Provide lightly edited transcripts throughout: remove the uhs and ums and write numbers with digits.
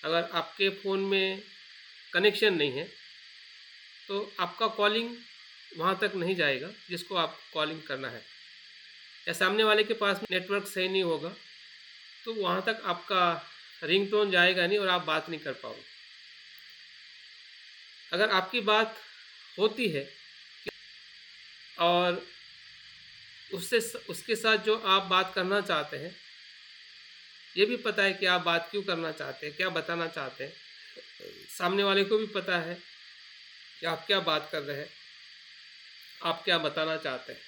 अगर आपके फ़ोन में कनेक्शन नहीं है तो आपका कॉलिंग वहाँ तक नहीं जाएगा जिसको आप कॉलिंग करना है, या सामने वाले के पास नेटवर्क सही नहीं होगा तो वहाँ तक आपका रिंगटोन जाएगा नहीं और आप बात नहीं कर पाओगे। अगर आपकी बात होती है और उसके साथ जो आप बात करना चाहते हैं ये भी पता है कि आप बात क्यों करना चाहते हैं, क्या बताना चाहते हैं, सामने वाले को भी पता है कि आप क्या बात कर रहे हैं, आप क्या बताना चाहते हैं,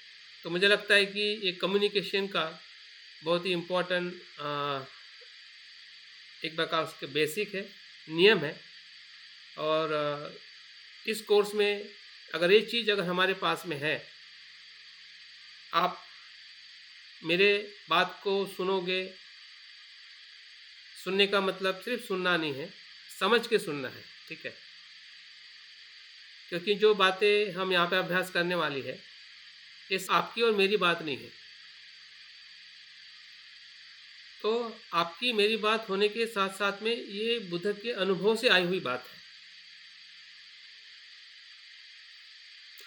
तो मुझे लगता है कि ये कम्युनिकेशन का बहुत ही इम्पोर्टेंट एक प्रकार से बेसिक है, नियम है। और इस कोर्स में अगर ये चीज़ अगर हमारे पास में है, आप मेरे बात को सुनोगे, सुनने का मतलब सिर्फ सुनना नहीं है, समझ के सुनना है, ठीक है, क्योंकि जो बातें हम यहाँ पे अभ्यास करने वाली है ये आपकी और मेरी बात नहीं है। तो आपकी मेरी बात होने के साथ साथ में ये बुद्ध के अनुभव से आई हुई बात है।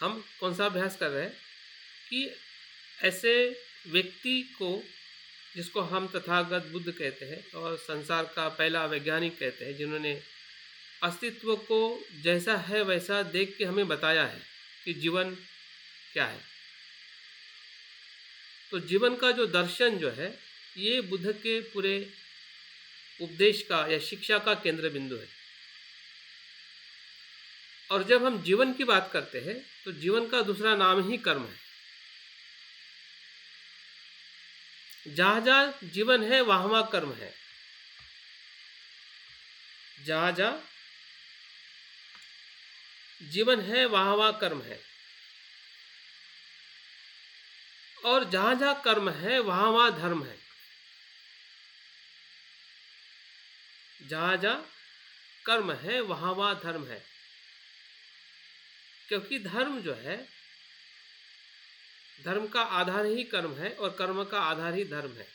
हम कौन सा अभ्यास कर रहे हैं कि ऐसे व्यक्ति को जिसको हम तथागत बुद्ध कहते हैं और संसार का पहला वैज्ञानिक कहते हैं, जिन्होंने अस्तित्व को जैसा है वैसा देख के हमें बताया है कि जीवन क्या है। तो जीवन का जो दर्शन जो है ये बुद्ध के पूरे उपदेश का या शिक्षा का केंद्र बिंदु है। और जब हम जीवन की बात करते हैं तो जीवन का दूसरा नाम ही कर्म है। जहाँ जहाँ जीवन है वहाँ वहाँ कर्म है। जहाँ जहाँ जीवन है वहाँ वहाँ कर्म है, और जहाँ जहाँ कर्म है वहाँ वहाँ धर्म है। जहाँ जहाँ कर्म है वहाँ वहाँ धर्म है, क्योंकि धर्म जो है, धर्म का आधार ही कर्म है और कर्म का आधार ही धर्म है।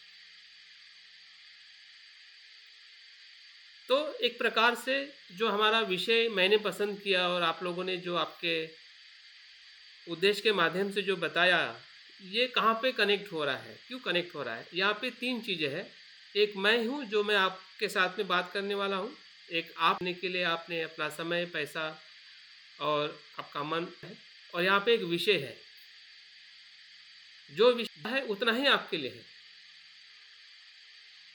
तो एक प्रकार से जो हमारा विषय मैंने पसंद किया और आप लोगों ने जो आपके उद्देश्य के माध्यम से जो बताया, ये कहाँ पे कनेक्ट हो रहा है, क्यों कनेक्ट हो रहा है। यहाँ पे तीन चीज़ें हैं। एक मैं हूँ जो मैं आपके साथ में बात करने वाला हूँ, एक आपने के लिए आपने अपना समय, पैसा और आपका मन है, और यहाँ पे एक विषय है। जो विषय है उतना ही आपके लिए है।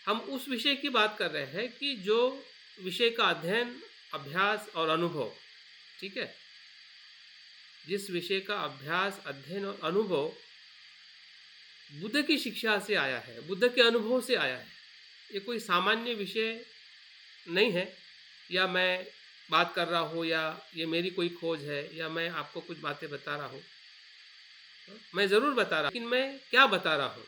हम उस विषय की बात कर रहे हैं कि जो विषय का अध्ययन, अभ्यास और अनुभव, ठीक है, जिस विषय का अभ्यास, अध्ययन और अनुभव बुद्ध की शिक्षा से आया है, बुद्ध के अनुभव से आया है। ये कोई सामान्य विषय नहीं है, या मैं बात कर रहा हूँ, या ये मेरी कोई खोज है, या मैं आपको कुछ बातें बता रहा हूँ। मैं ज़रूर बता रहा हूँ, लेकिन मैं क्या बता रहा हूँ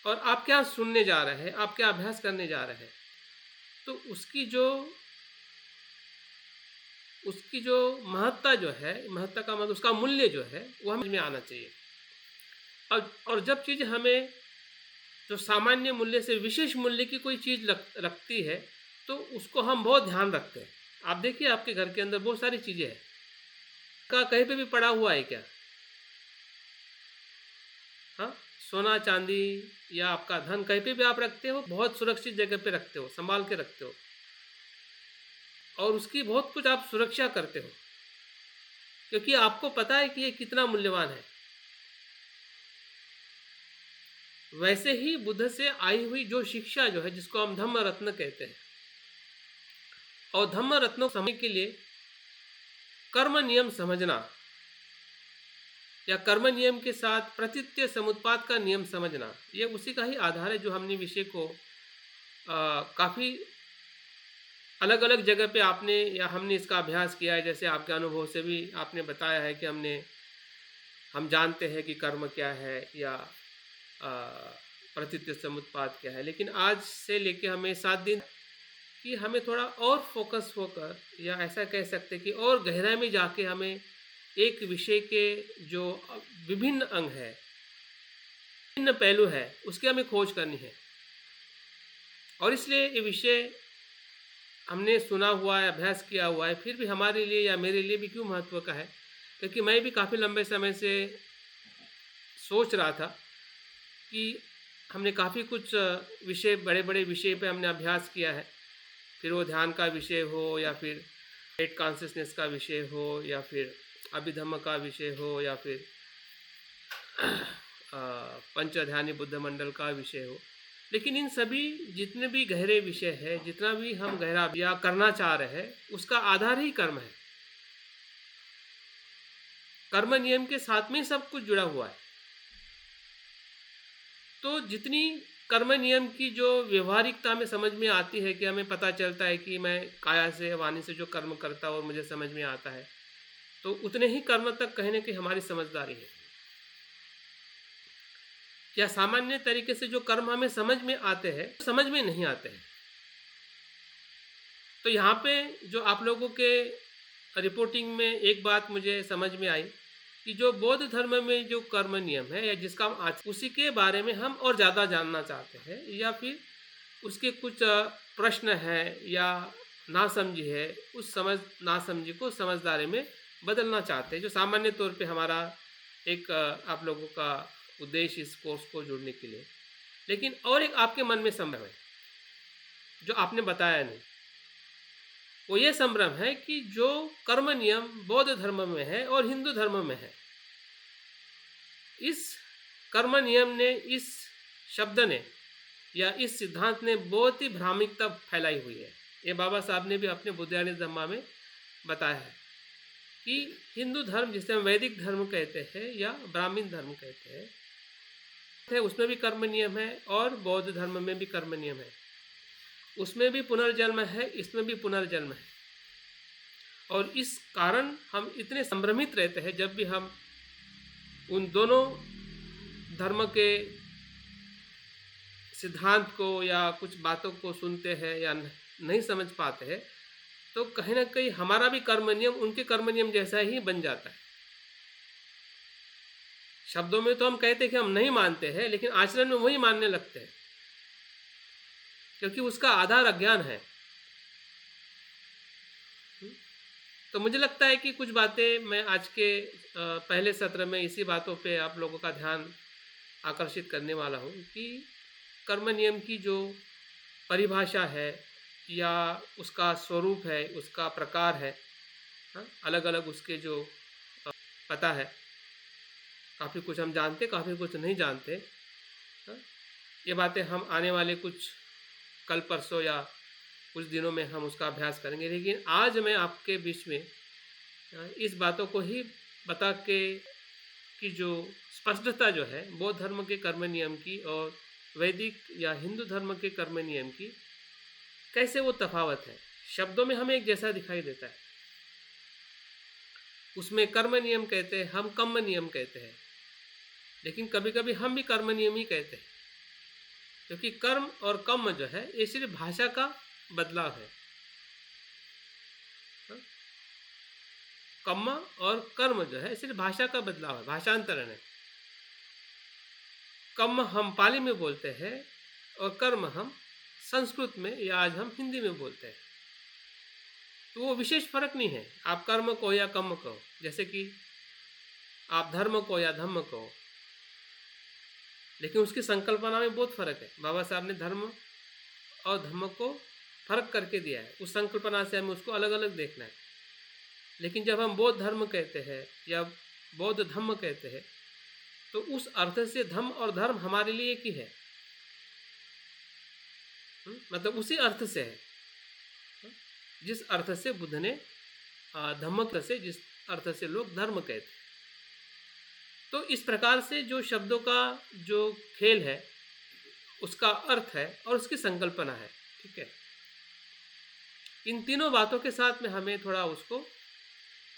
और आप क्या सुनने जा रहे हैं, आप क्या अभ्यास करने जा रहे हैं, तो उसकी जो महत्ता जो है, महत्ता का मतलब उसका मूल्य जो है वो हमें आना चाहिए। और जब चीज़ हमें जो सामान्य मूल्य से विशेष मूल्य की कोई चीज़ रखती है तो उसको हम बहुत ध्यान रखते हैं। आप देखिए आपके घर के अंदर बहुत सारी चीज़ें हैं, का कहीं पे भी पड़ा हुआ है क्या? हाँ, सोना चांदी या आपका धन कहीं पे भी आप रखते हो, बहुत सुरक्षित जगह पे रखते हो, संभाल के रखते हो, और उसकी बहुत कुछ आप सुरक्षा करते हो, क्योंकि आपको पता है कि ये कितना मूल्यवान है। वैसे ही बुद्ध से आई हुई जो शिक्षा जो है, जिसको हम धम्म रत्न कहते हैं, और धम्म रत्नों को समझने के लिए कर्म नियम समझना, या कर्म नियम के साथ प्रतीत्य समुत्पाद का नियम समझना, ये उसी का ही आधार है जो हमने विषय को काफ़ी अलग अलग जगह पे आपने या हमने इसका अभ्यास किया है। जैसे आपके अनुभव से भी आपने बताया है कि हम जानते हैं कि कर्म क्या है या प्रतीत्य समुत्पाद क्या है, लेकिन आज से लेके हमें 7 दिन कि हमें थोड़ा और फोकस होकर, या ऐसा कह सकते हैं कि और गहराई में जाके हमें एक विषय के जो विभिन्न अंग है, विभिन्न पहलू है, उसकी हमें खोज करनी है। और इसलिए ये विषय हमने सुना हुआ है, अभ्यास किया हुआ है, फिर भी हमारे लिए या मेरे लिए भी क्यों महत्व का है? क्योंकि मैं भी काफ़ी लंबे समय से सोच रहा था कि हमने काफ़ी कुछ विषय, बड़े-बड़े विषय पे हमने अभ्यास किया है। फिर वो ध्यान का विषय हो या फिर स्टेट कॉन्शियसनेस का विषय हो या फिर अभिधम्म का विषय हो या फिर पंचध्यानी बुद्ध मंडल का विषय हो। लेकिन इन सभी जितने भी गहरे विषय है, जितना भी हम गहरा या करना चाह रहे हैं, उसका आधार ही कर्म है। कर्म नियम के साथ में सब कुछ जुड़ा हुआ है। तो जितनी कर्म नियम की जो व्यवहारिकता में समझ में आती है कि हमें पता चलता है कि मैं काया से वाणी से जो कर्म करता हूँ और मुझे समझ में आता है, तो उतने ही कर्म तक कहीं ना कहीं हमारी समझदारी है। या सामान्य तरीके से जो कर्म हमें समझ में आते हैं, समझ में नहीं आते हैं। तो यहाँ पे जो आप लोगों के रिपोर्टिंग में एक बात मुझे समझ में आई कि जो बौद्ध धर्म में जो कर्म नियम है या जिसका हम आज उसी के बारे में हम और ज़्यादा जानना चाहते हैं, या फिर उसके कुछ प्रश्न है या नासमझी है, उस नासमझी को समझदारी में बदलना चाहते हैं, जो सामान्य तौर पे हमारा एक आप लोगों का उद्देश्य इस कोर्स को जुड़ने के लिए। लेकिन और एक आपके मन में संभव है जो आपने बताया नहीं, वो ये संभ्रम है कि जो कर्म नियम बौद्ध धर्म में है और हिंदू धर्म में है, इस कर्म नियम ने, इस शब्द ने या इस सिद्धांत ने बहुत ही भ्रामिकता फैलाई हुई है। ये बाबा साहब ने भी अपने बुद्धियानी धम्मा में बताया है कि हिंदू धर्म, जिसे हम वैदिक धर्म कहते हैं या ब्राह्मण धर्म कहते हैं, उसमें भी कर्म नियम है और बौद्ध धर्म में भी कर्म नियम है। उसमें भी पुनर्जन्म है, इसमें भी पुनर्जन्म है। और इस कारण हम इतने संभ्रमित रहते हैं जब भी हम उन दोनों धर्म के सिद्धांत को या कुछ बातों को सुनते हैं या नहीं समझ पाते हैं, तो कहीं ना कहीं हमारा भी कर्म नियम उनके कर्म नियम जैसा ही बन जाता है। शब्दों में तो हम कहते हैं कि हम नहीं मानते हैं, लेकिन आचरण में वही मानने लगते हैं, क्योंकि उसका आधार अज्ञान है। तो मुझे लगता है कि कुछ बातें मैं आज के पहले सत्र में इसी बातों पे आप लोगों का ध्यान आकर्षित करने वाला हूँ कि कर्म नियम की जो परिभाषा है या उसका स्वरूप है, उसका प्रकार है, अलग अलग उसके जो पता है, काफ़ी कुछ हम जानते, काफ़ी कुछ नहीं जानते। ये बातें हम आने वाले कुछ कल परसों या कुछ दिनों में हम उसका अभ्यास करेंगे। लेकिन आज मैं आपके बीच में इस बातों को ही बता के कि जो स्पष्टता जो है बौद्ध धर्म के कर्म नियम की और वैदिक या हिंदू धर्म के कर्म नियम की, कैसे वो तफावत है। शब्दों में हमें एक जैसा दिखाई देता है, उसमें कर्म नियम कहते हैं, हम कर्म नियम कहते हैं, लेकिन कभी कभी हम भी कर्म नियम ही कहते हैं, क्योंकि कर्म और कर्म जो है ये सिर्फ भाषा का बदलाव है। कर्म और कर्म जो है सिर्फ भाषा का बदलाव है, भाषांतरण है। कर्म हम पाली में बोलते हैं और कर्म हम संस्कृत में या आज हम हिंदी में बोलते हैं। तो वो विशेष फर्क नहीं है, आप कर्म को या कर्म कहो, जैसे कि आप धर्म को या धम्म कहो, लेकिन उसकी संकल्पना में बहुत फर्क है। बाबा साहब ने धर्म और धम्म को फर्क करके दिया है, उस संकल्पना से हमें उसको अलग अलग देखना है। लेकिन जब हम बौद्ध धर्म कहते हैं या बौद्ध धम्म कहते हैं, तो उस अर्थ से धम्म और धर्म हमारे लिए एक ही है, मतलब उसी अर्थ से है, जिस अर्थ से बुद्ध ने धम्म से, जिस अर्थ से लोग धर्म कहते हैं। तो इस प्रकार से जो शब्दों का जो खेल है, उसका अर्थ है और उसकी संकल्पना है, ठीक है। इन तीनों बातों के साथ में हमें थोड़ा उसको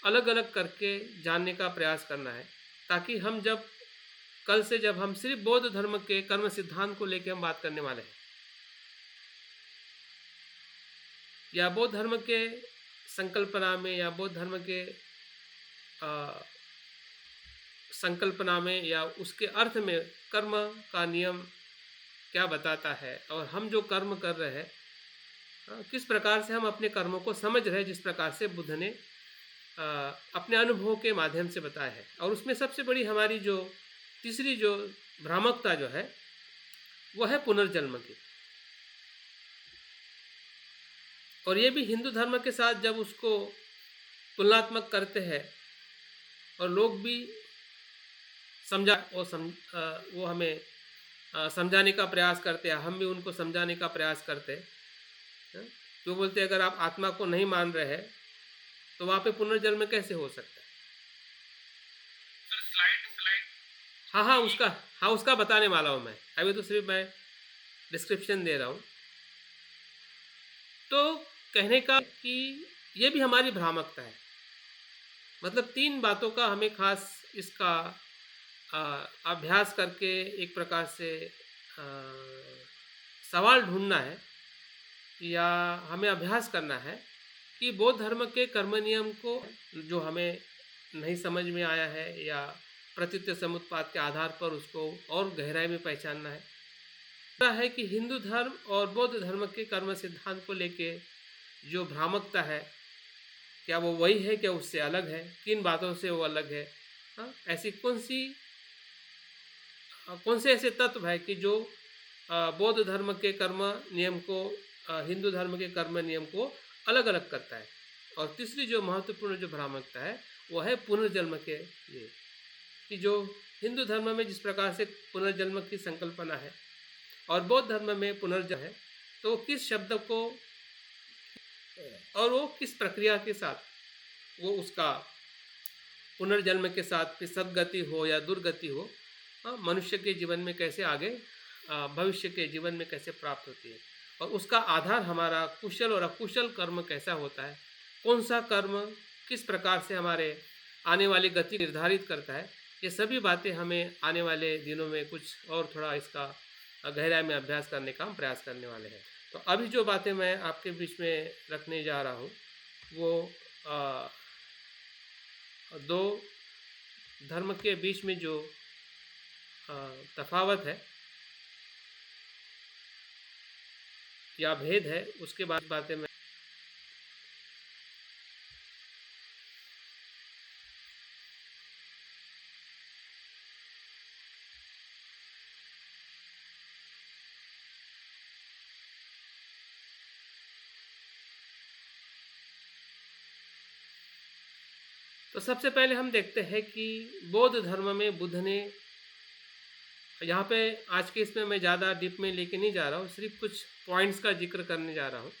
अलग अलग करके जानने का प्रयास करना है, ताकि हम जब कल से जब हम सिर्फ बौद्ध धर्म के कर्म सिद्धांत को लेकर हम बात करने वाले हैं, या बौद्ध धर्म के संकल्पना में या बौद्ध धर्म के संकल्पना में या उसके अर्थ में कर्म का नियम क्या बताता है, और हम जो कर्म कर रहे हैं किस प्रकार से हम अपने कर्मों को समझ रहे हैं, जिस प्रकार से बुद्ध ने अपने अनुभव के माध्यम से बताया है। और उसमें सबसे बड़ी हमारी जो तीसरी जो भ्रामकता जो है वो है पुनर्जन्म की। और ये भी हिंदू धर्म के साथ जब उसको तुलनात्मक करते हैं और लोग भी वो हमें समझाने का प्रयास करते हैं, हम भी उनको समझाने का प्रयास करते हैं। जो बोलते हैं अगर आप आत्मा को नहीं मान रहे हैं तो वहाँ पे पुनर्जन्म कैसे हो सकता है। हाँ, उसका बताने वाला हूँ मैं, अभी तो सिर्फ मैं डिस्क्रिप्शन दे रहा हूँ। तो कहने का कि ये भी हमारी भ्रामकता है। मतलब 3 बातों का हमें खास इसका अभ्यास करके एक प्रकार से सवाल ढूंढना है या हमें अभ्यास करना है कि बौद्ध धर्म के कर्म नियम को जो हमें नहीं समझ में आया है या प्रतीत्य समुत्पाद के आधार पर उसको और गहराई में पहचानना है कि हिंदू धर्म और बौद्ध धर्म के कर्म सिद्धांत को लेके जो भ्रामकता है, क्या वो वही है, क्या उससे अलग है, किन बातों से वो अलग है। ऐसी कौन से ऐसे तत्व है कि जो बौद्ध धर्म के कर्म नियम को हिंदू धर्म के कर्म नियम को अलग अलग करता है। और तीसरी जो महत्वपूर्ण जो भ्रामकता है वो है पुनर्जन्म के लिए, कि जो हिंदू धर्म में जिस प्रकार से पुनर्जन्म की संकल्पना है और बौद्ध धर्म में पुनर्जन्म है, तो किस शब्द को और वो किस प्रक्रिया के साथ वो उसका पुनर्जन्म के साथ फिर सद्गति हो या दुर्गति हो, मनुष्य के जीवन में कैसे आगे भविष्य के जीवन में कैसे प्राप्त होती है, और उसका आधार हमारा कुशल और अकुशल कर्म कैसा होता है, कौन सा कर्म किस प्रकार से हमारे आने वाली गति निर्धारित करता है। ये सभी बातें हमें आने वाले दिनों में कुछ और थोड़ा इसका गहराई में अभ्यास करने का हम प्रयास करने वाले हैं। तो अभी जो बातें मैं आपके बीच में रखने जा रहा हूँ वो दो धर्म के बीच में जो तफावत है या भेद है उसके बाद बातें मैं तो सबसे पहले हम देखते हैं कि बौद्ध धर्म में बुद्ध ने, यहाँ पे आज के इसमें मैं ज़्यादा डीप में लेके नहीं जा रहा हूँ, सिर्फ कुछ पॉइंट्स का जिक्र करने जा रहा हूँ।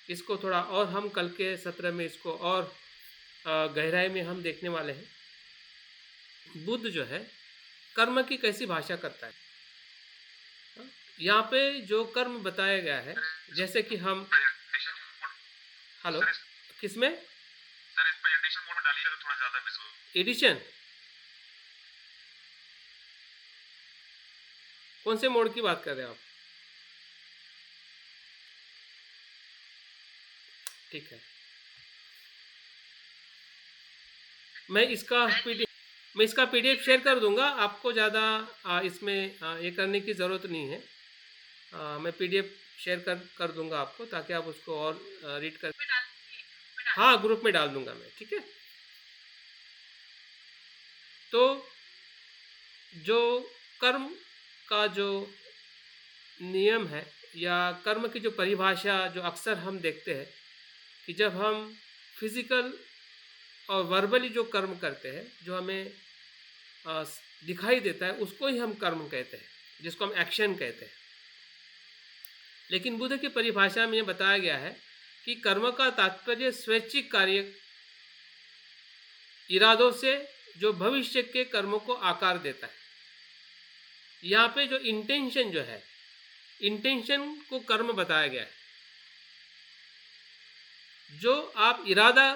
इसको थोड़ा और हम कल के सत्र में इसको और गहराई में हम देखने वाले हैं। बुद्ध जो है कर्म की कैसी भाषा करता है। यहाँ पे जो कर्म बताया गया है, जैसे कि हम हेलो किसमें सर इस पर एडिशन मोड में डालिए तो थोड़ा ज्यादा विजुअल। एडिशन कौन से मोड की बात कर रहे हैं आप? ठीक है, मैं इसका पीडीएफ शेयर कर दूंगा। आपको ज़्यादा इसमें ये करने की ज़रूरत नहीं है। मैं पीडीएफ शेयर कर दूंगा आपको, ताकि आप उसको और रीड कर। हाँ, ग्रुप में डाल दूंगा मैं, ठीक है। तो जो कर्म का जो नियम है या कर्म की जो परिभाषा जो अक्सर हम देखते हैं कि जब हम फिजिकल और वर्बली जो कर्म करते हैं, जो हमें दिखाई देता है, उसको ही हम कर्म कहते हैं, जिसको हम एक्शन कहते हैं। लेकिन बुद्ध की परिभाषा में ये बताया गया है कि कर्म का तात्पर्य स्वैच्छिक कार्य इरादों से जो भविष्य के कर्मों को आकार देता है। यहाँ पे जो इंटेंशन जो है, इंटेंशन को कर्म बताया गया है। जो आप इरादा,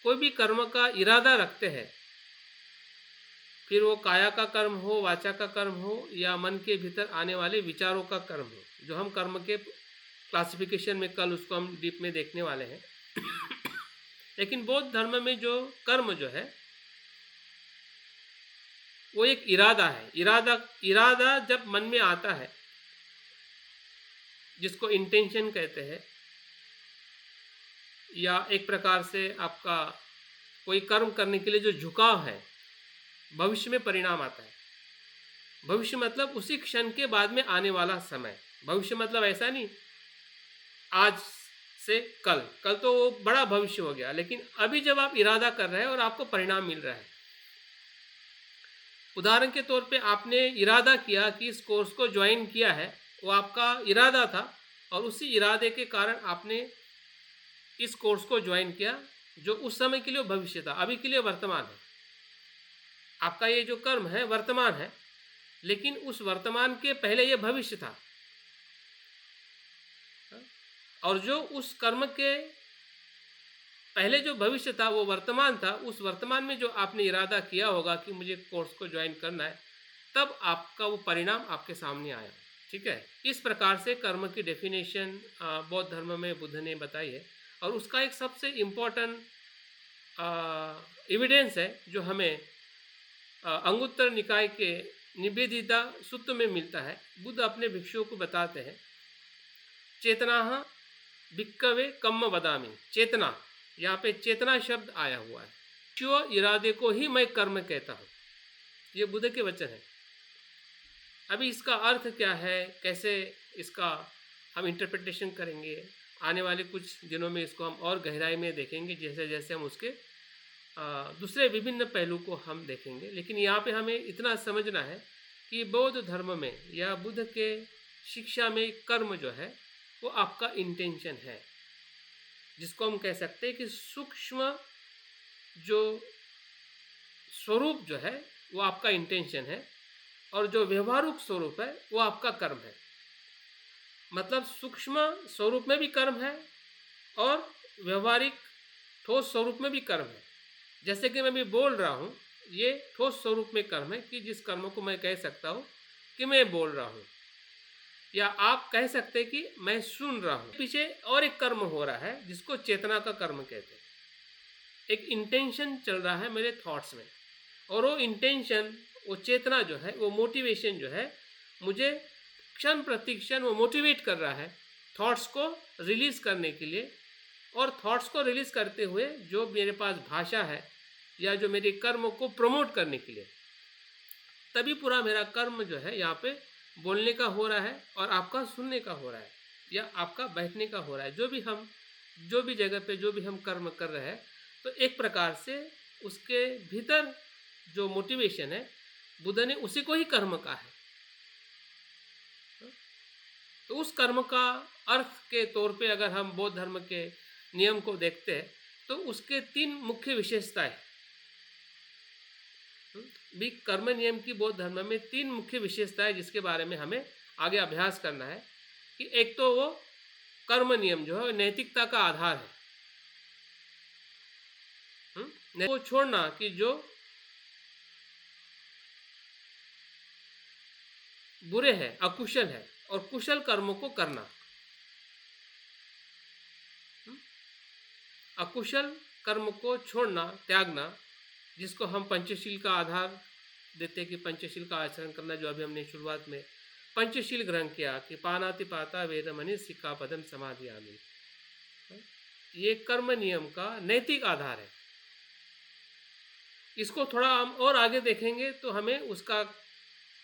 कोई भी कर्म का इरादा रखते हैं, फिर वो काया का कर्म हो, वाचा का कर्म हो या मन के भीतर आने वाले विचारों का कर्म हो, जो हम कर्म के क्लासिफिकेशन में कल उसको हम डीप में देखने वाले हैं। लेकिन बौद्ध धर्म में जो कर्म जो है वो एक इरादा है। इरादा जब मन में आता है, जिसको इंटेंशन कहते हैं, या एक प्रकार से आपका कोई कर्म करने के लिए जो झुकाव है, भविष्य में परिणाम आता है। भविष्य मतलब उसी क्षण के बाद में आने वाला समय। भविष्य मतलब ऐसा नहीं आज से कल, कल तो वो बड़ा भविष्य हो गया, लेकिन अभी जब आप इरादा कर रहे हैं और आपको परिणाम मिल रहा है। उदाहरण के तौर पे आपने इरादा किया कि इस कोर्स को ज्वाइन किया है, वो आपका इरादा था और उसी इरादे के कारण आपने इस कोर्स को ज्वाइन किया, जो उस समय के लिए भविष्य था, अभी के लिए वर्तमान है। आपका ये जो कर्म है वर्तमान है, लेकिन उस वर्तमान के पहले ये भविष्य था। और जो उस कर्म के पहले जो भविष्य था वो वर्तमान था, उस वर्तमान में जो आपने इरादा किया होगा कि मुझे कोर्स को ज्वाइन करना है, तब आपका वो परिणाम आपके सामने आया। ठीक है, इस प्रकार से कर्म की डेफिनेशन बौद्ध धर्म में बुद्ध ने बताई है। और उसका एक सबसे इम्पोर्टेंट एविडेंस है जो हमें अंगुत्तर निकाय के निवेदिता सूत्र में मिलता है। बुद्ध अपने भिक्षुओं को बताते हैं, चेतना भिक्कवे कम्म वदामि। चेतना, यहाँ पे चेतना शब्द आया हुआ है। शिव इरादे को ही मैं कर्म कहता हूँ, ये बुद्ध के वचन है। अभी इसका अर्थ क्या है, कैसे इसका हम इंटरप्रिटेशन करेंगे, आने वाले कुछ दिनों में इसको हम और गहराई में देखेंगे, जैसे जैसे हम उसके दूसरे विभिन्न पहलू को हम देखेंगे। लेकिन यहाँ पे हमें इतना समझना है कि बौद्ध धर्म में या बुद्ध के शिक्षा में कर्म जो है वो आपका इंटेंशन है, जिसको हम कह सकते हैं कि सूक्ष्म जो स्वरूप जो है वो आपका इंटेंशन है, और जो व्यवहारिक स्वरूप है वो आपका कर्म है। मतलब सूक्ष्म स्वरूप में भी कर्म है और व्यवहारिक ठोस स्वरूप में भी कर्म है। जैसे कि मैं भी बोल रहा हूँ, ये ठोस स्वरूप में कर्म है कि जिस कर्म को मैं कह सकता हूँ कि मैं बोल रहा हूँ, या आप कह सकते हैं कि मैं सुन रहा हूँ। पीछे और एक कर्म हो रहा है जिसको चेतना का कर्म कहते हैं। एक इंटेंशन चल रहा है मेरे थॉट्स में, और वो इंटेंशन, वो चेतना जो है, वो मोटिवेशन जो है, मुझे क्षण प्रति क्षण वो मोटिवेट कर रहा है थॉट्स को रिलीज करने के लिए। और थॉट्स को रिलीज करते हुए जो मेरे पास भाषा है या जो मेरे कर्म को प्रमोट करने के लिए, तभी पूरा मेरा कर्म जो है यहाँ पे बोलने का हो रहा है और आपका सुनने का हो रहा है या आपका बैठने का हो रहा है। जो भी जगह पे जो भी हम कर्म कर रहे हैं, तो एक प्रकार से उसके भीतर जो मोटिवेशन है, बुद्ध ने उसी को ही कर्म कहा है। तो उस कर्म का अर्थ के तौर पे अगर हम बौद्ध धर्म के नियम को देखते हैं, तो उसके 3 मुख्य विशेषताएं भी, कर्म नियम की बौद्ध धर्म में 3 मुख्य विशेषताएं जिसके बारे में हमें आगे अभ्यास करना है। कि एक तो वो कर्म नियम जो है नैतिकता का आधार है। वो छोड़ना कि जो बुरे है, अकुशल है, और कुशल कर्मों को करना। अकुशल कर्म को छोड़ना, त्यागना, जिसको हम पंचशील का आधार देते हैं कि पंचशील का आचरण करना, जो अभी हमने शुरुआत में पंचशील ग्रहण किया कि पानाति पाता वेदमनि सिक्खापदम समाधियामि। ये कर्म नियम का नैतिक आधार है। इसको थोड़ा हम और आगे देखेंगे तो हमें उसका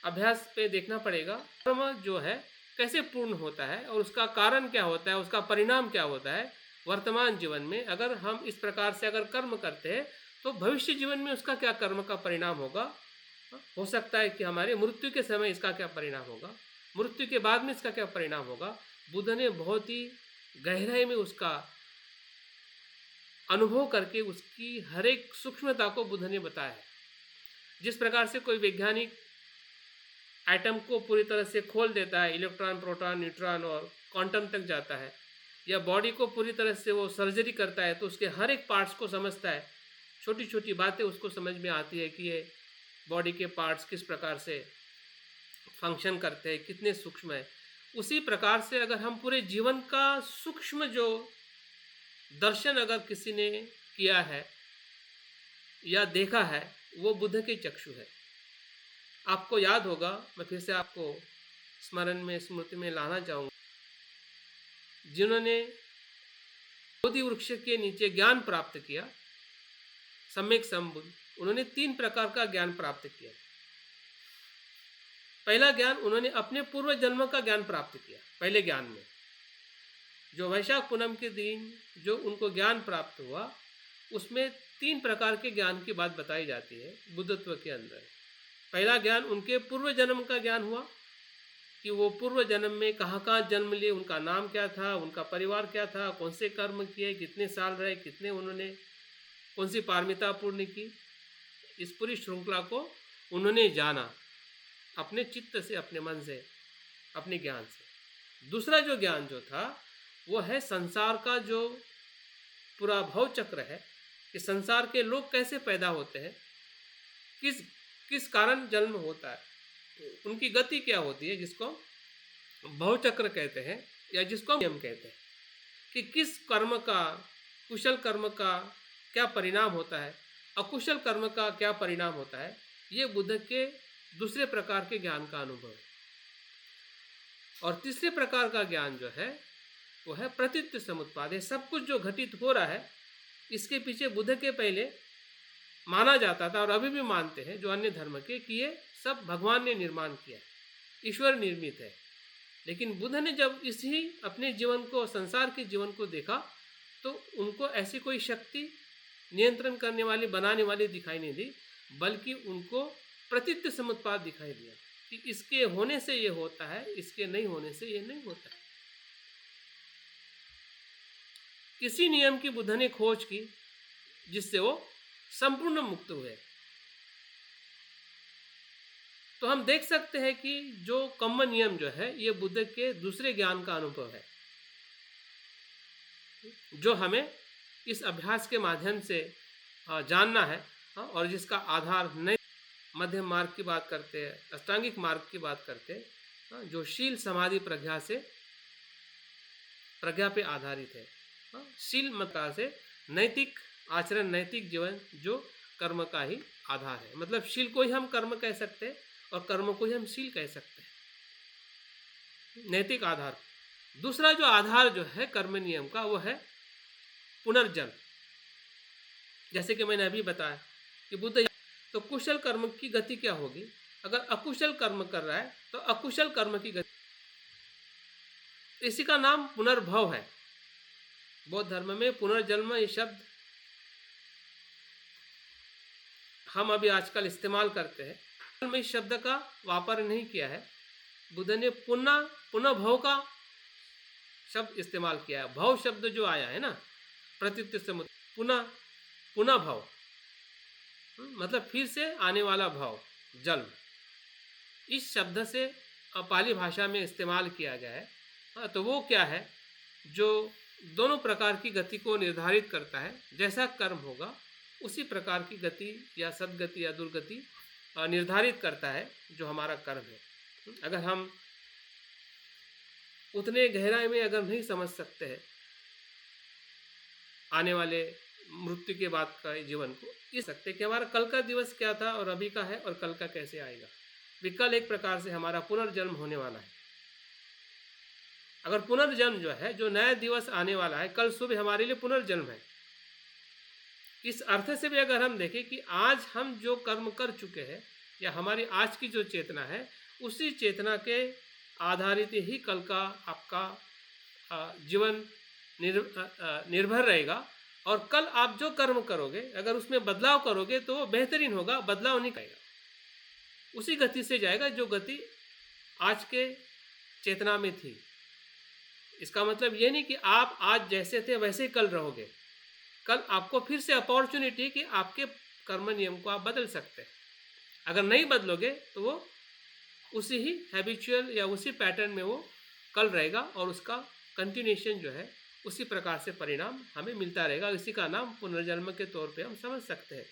अभ्यास पे देखना पड़ेगा। कर्म जो है कैसे पूर्ण होता है और उसका कारण क्या होता है, उसका परिणाम क्या होता है वर्तमान जीवन में। अगर हम इस प्रकार से अगर कर्म करते हैं तो भविष्य जीवन में उसका क्या कर्म का परिणाम होगा। हो सकता है कि हमारे मृत्यु के समय इसका क्या परिणाम होगा, मृत्यु के बाद में इसका क्या परिणाम होगा। बुद्ध ने बहुत ही गहराई में उसका अनुभव करके उसकी हर एक सूक्ष्मता को बुद्ध ने बताया है। जिस प्रकार से कोई वैज्ञानिक एटम को पूरी तरह से खोल देता है, इलेक्ट्रॉन, प्रोटॉन, न्यूट्रॉन और क्वांटम तक जाता है, या बॉडी को पूरी तरह से वो सर्जरी करता है तो उसके हर एक पार्ट्स को समझता है, छोटी छोटी बातें उसको समझ में आती है कि ये बॉडी के पार्ट्स किस प्रकार से फंक्शन करते हैं, कितने सूक्ष्म है। उसी प्रकार से अगर हम पूरे जीवन का सूक्ष्म जो दर्शन अगर किसी ने किया है या देखा है, वो बुद्ध के चक्षु है। आपको याद होगा, मैं फिर से आपको स्मरण में, स्मृति में लाना चाहूँगा, जिन्होंने बोधि वृक्ष के नीचे ज्ञान प्राप्त किया, सम्यक संबुद्ध, उन्होंने 3 प्रकार का ज्ञान प्राप्त किया। पहला ज्ञान उन्होंने अपने पूर्व जन्म का ज्ञान प्राप्त किया। पहले ज्ञान में जो वैशाख पूनम के दिन जो उनको ज्ञान प्राप्त हुआ, उसमें 3 प्रकार के ज्ञान की बात बताई जाती है बुद्धत्व के अंदर। पहला ज्ञान उनके पूर्व जन्म का ज्ञान हुआ कि वो पूर्व जन्म में कहाँ कहाँ जन्म लिए, उनका नाम क्या था, उनका परिवार क्या था, कौन से कर्म किए, कितने साल रहे, कितने उन्होंने कौन सी पारमिता पूर्ण की, इस पूरी श्रृंखला को उन्होंने जाना अपने चित्त से, अपने मन से, अपने ज्ञान से। दूसरा जो ज्ञान जो था वो है संसार का जो पूरा भव चक्र है कि संसार के लोग कैसे पैदा होते हैं, किस कारण जन्म होता है, उनकी गति क्या होती है, जिसको भव चक्र कहते हैं या जिसको नियम कहते हैं, कि किस कर्म का, कुशल कर्म का क्या परिणाम होता है, अकुशल कर्म का क्या परिणाम होता है। ये बुद्ध के दूसरे प्रकार के ज्ञान का अनुभव है। और तीसरे प्रकार का ज्ञान जो है वो है प्रतीत्य समुत्पाद है। सब कुछ जो घटित हो रहा है इसके पीछे बुद्ध के पहले माना जाता था और अभी भी मानते हैं जो अन्य धर्म के, कि ये सब भगवान ने निर्माण किया है, ईश्वर निर्मित है। लेकिन बुद्ध ने जब इसी अपने जीवन को, संसार के जीवन को देखा, तो उनको ऐसी कोई शक्ति नियंत्रण करने वाली, बनाने वाली दिखाई नहीं दी, बल्कि उनको प्रतीत्य समुत्पाद दिखाई दिया कि इसके होने से ये होता है, इसके नहीं होने से ये नहीं होता है। किसी नियम की बुद्ध ने खोज की जिससे वो संपूर्ण मुक्त हुए। तो हम देख सकते हैं कि जो कम्म नियम जो है ये बुद्ध के दूसरे ज्ञान का अनुभव है, जो हमें इस अभ्यास के माध्यम से जानना है, और जिसका आधार नए मध्यम मार्ग की बात करते हैं, अष्टांगिक मार्ग की बात करते हैं, जो शील समाधि प्रज्ञा पे आधारित है। शील मतलब से नैतिक आचरण, नैतिक जीवन जो कर्म का ही आधार है। मतलब शील को ही हम कर्म कह सकते हैं और कर्म को ही हम शील कह सकते हैं, नैतिक आधार। दूसरा जो आधार जो है कर्म नियम का वो है पुनर्जन्म। जैसे कि मैंने अभी बताया कि बुद्ध, तो कुशल कर्म की गति क्या होगी, अगर अकुशल कर्म कर रहा है तो अकुशल कर्म की गति, इसी का नाम पुनर्भव है। बौद्ध धर्म में पुनर्जन्म ये शब्द हम अभी आजकल इस्तेमाल करते हैं, में इस शब्द का वापर नहीं किया है। बुद्ध ने पुनः भव का शब्द इस्तेमाल किया है। भव शब्द जो आया है ना, प्रतीत्य से पुनः भव मतलब फिर से आने वाला भव, जन्म, इस शब्द से पाली भाषा में इस्तेमाल किया गया है। तो वो क्या है, जो दोनों प्रकार की गति को निर्धारित करता है। जैसा कर्म होगा उसी प्रकार की गति या सद्गति या दुर्गति निर्धारित करता है जो हमारा कर्म है। अगर हम उतने गहराई में अगर नहीं समझ सकते हैं आने वाले मृत्यु के बाद का जीवन को, इस सकते कि हमारा कल का दिवस क्या था और अभी का है और कल का कैसे आएगा। विकल एक प्रकार से हमारा पुनर्जन्म होने वाला है। अगर पुनर्जन्म जो है, जो नया दिवस आने वाला है, कल सुबह हमारे लिए पुनर्जन्म है। इस अर्थ से भी अगर हम देखें कि आज हम जो कर्म कर चुके हैं या हमारी आज की जो चेतना है, उसी चेतना के आधारित ही कल का आपका जीवन निर्भर रहेगा। और कल आप जो कर्म करोगे, अगर उसमें बदलाव करोगे तो वो बेहतरीन होगा, बदलाव नहीं करेगा, उसी गति से जाएगा जो गति आज के चेतना में थी। इसका मतलब ये नहीं कि आप आज जैसे थे वैसे ही कल रहोगे। कल आपको फिर से अपॉर्चुनिटी कि आपके कर्म नियम को आप बदल सकते हैं। अगर नहीं बदलोगे तो वो उसी ही हैबिचुअल या उसी पैटर्न में वो कल रहेगा और उसका कंटिन्यूएशन जो है उसी प्रकार से परिणाम हमें मिलता रहेगा। इसी का नाम पुनर्जन्म के तौर पे हम समझ सकते हैं।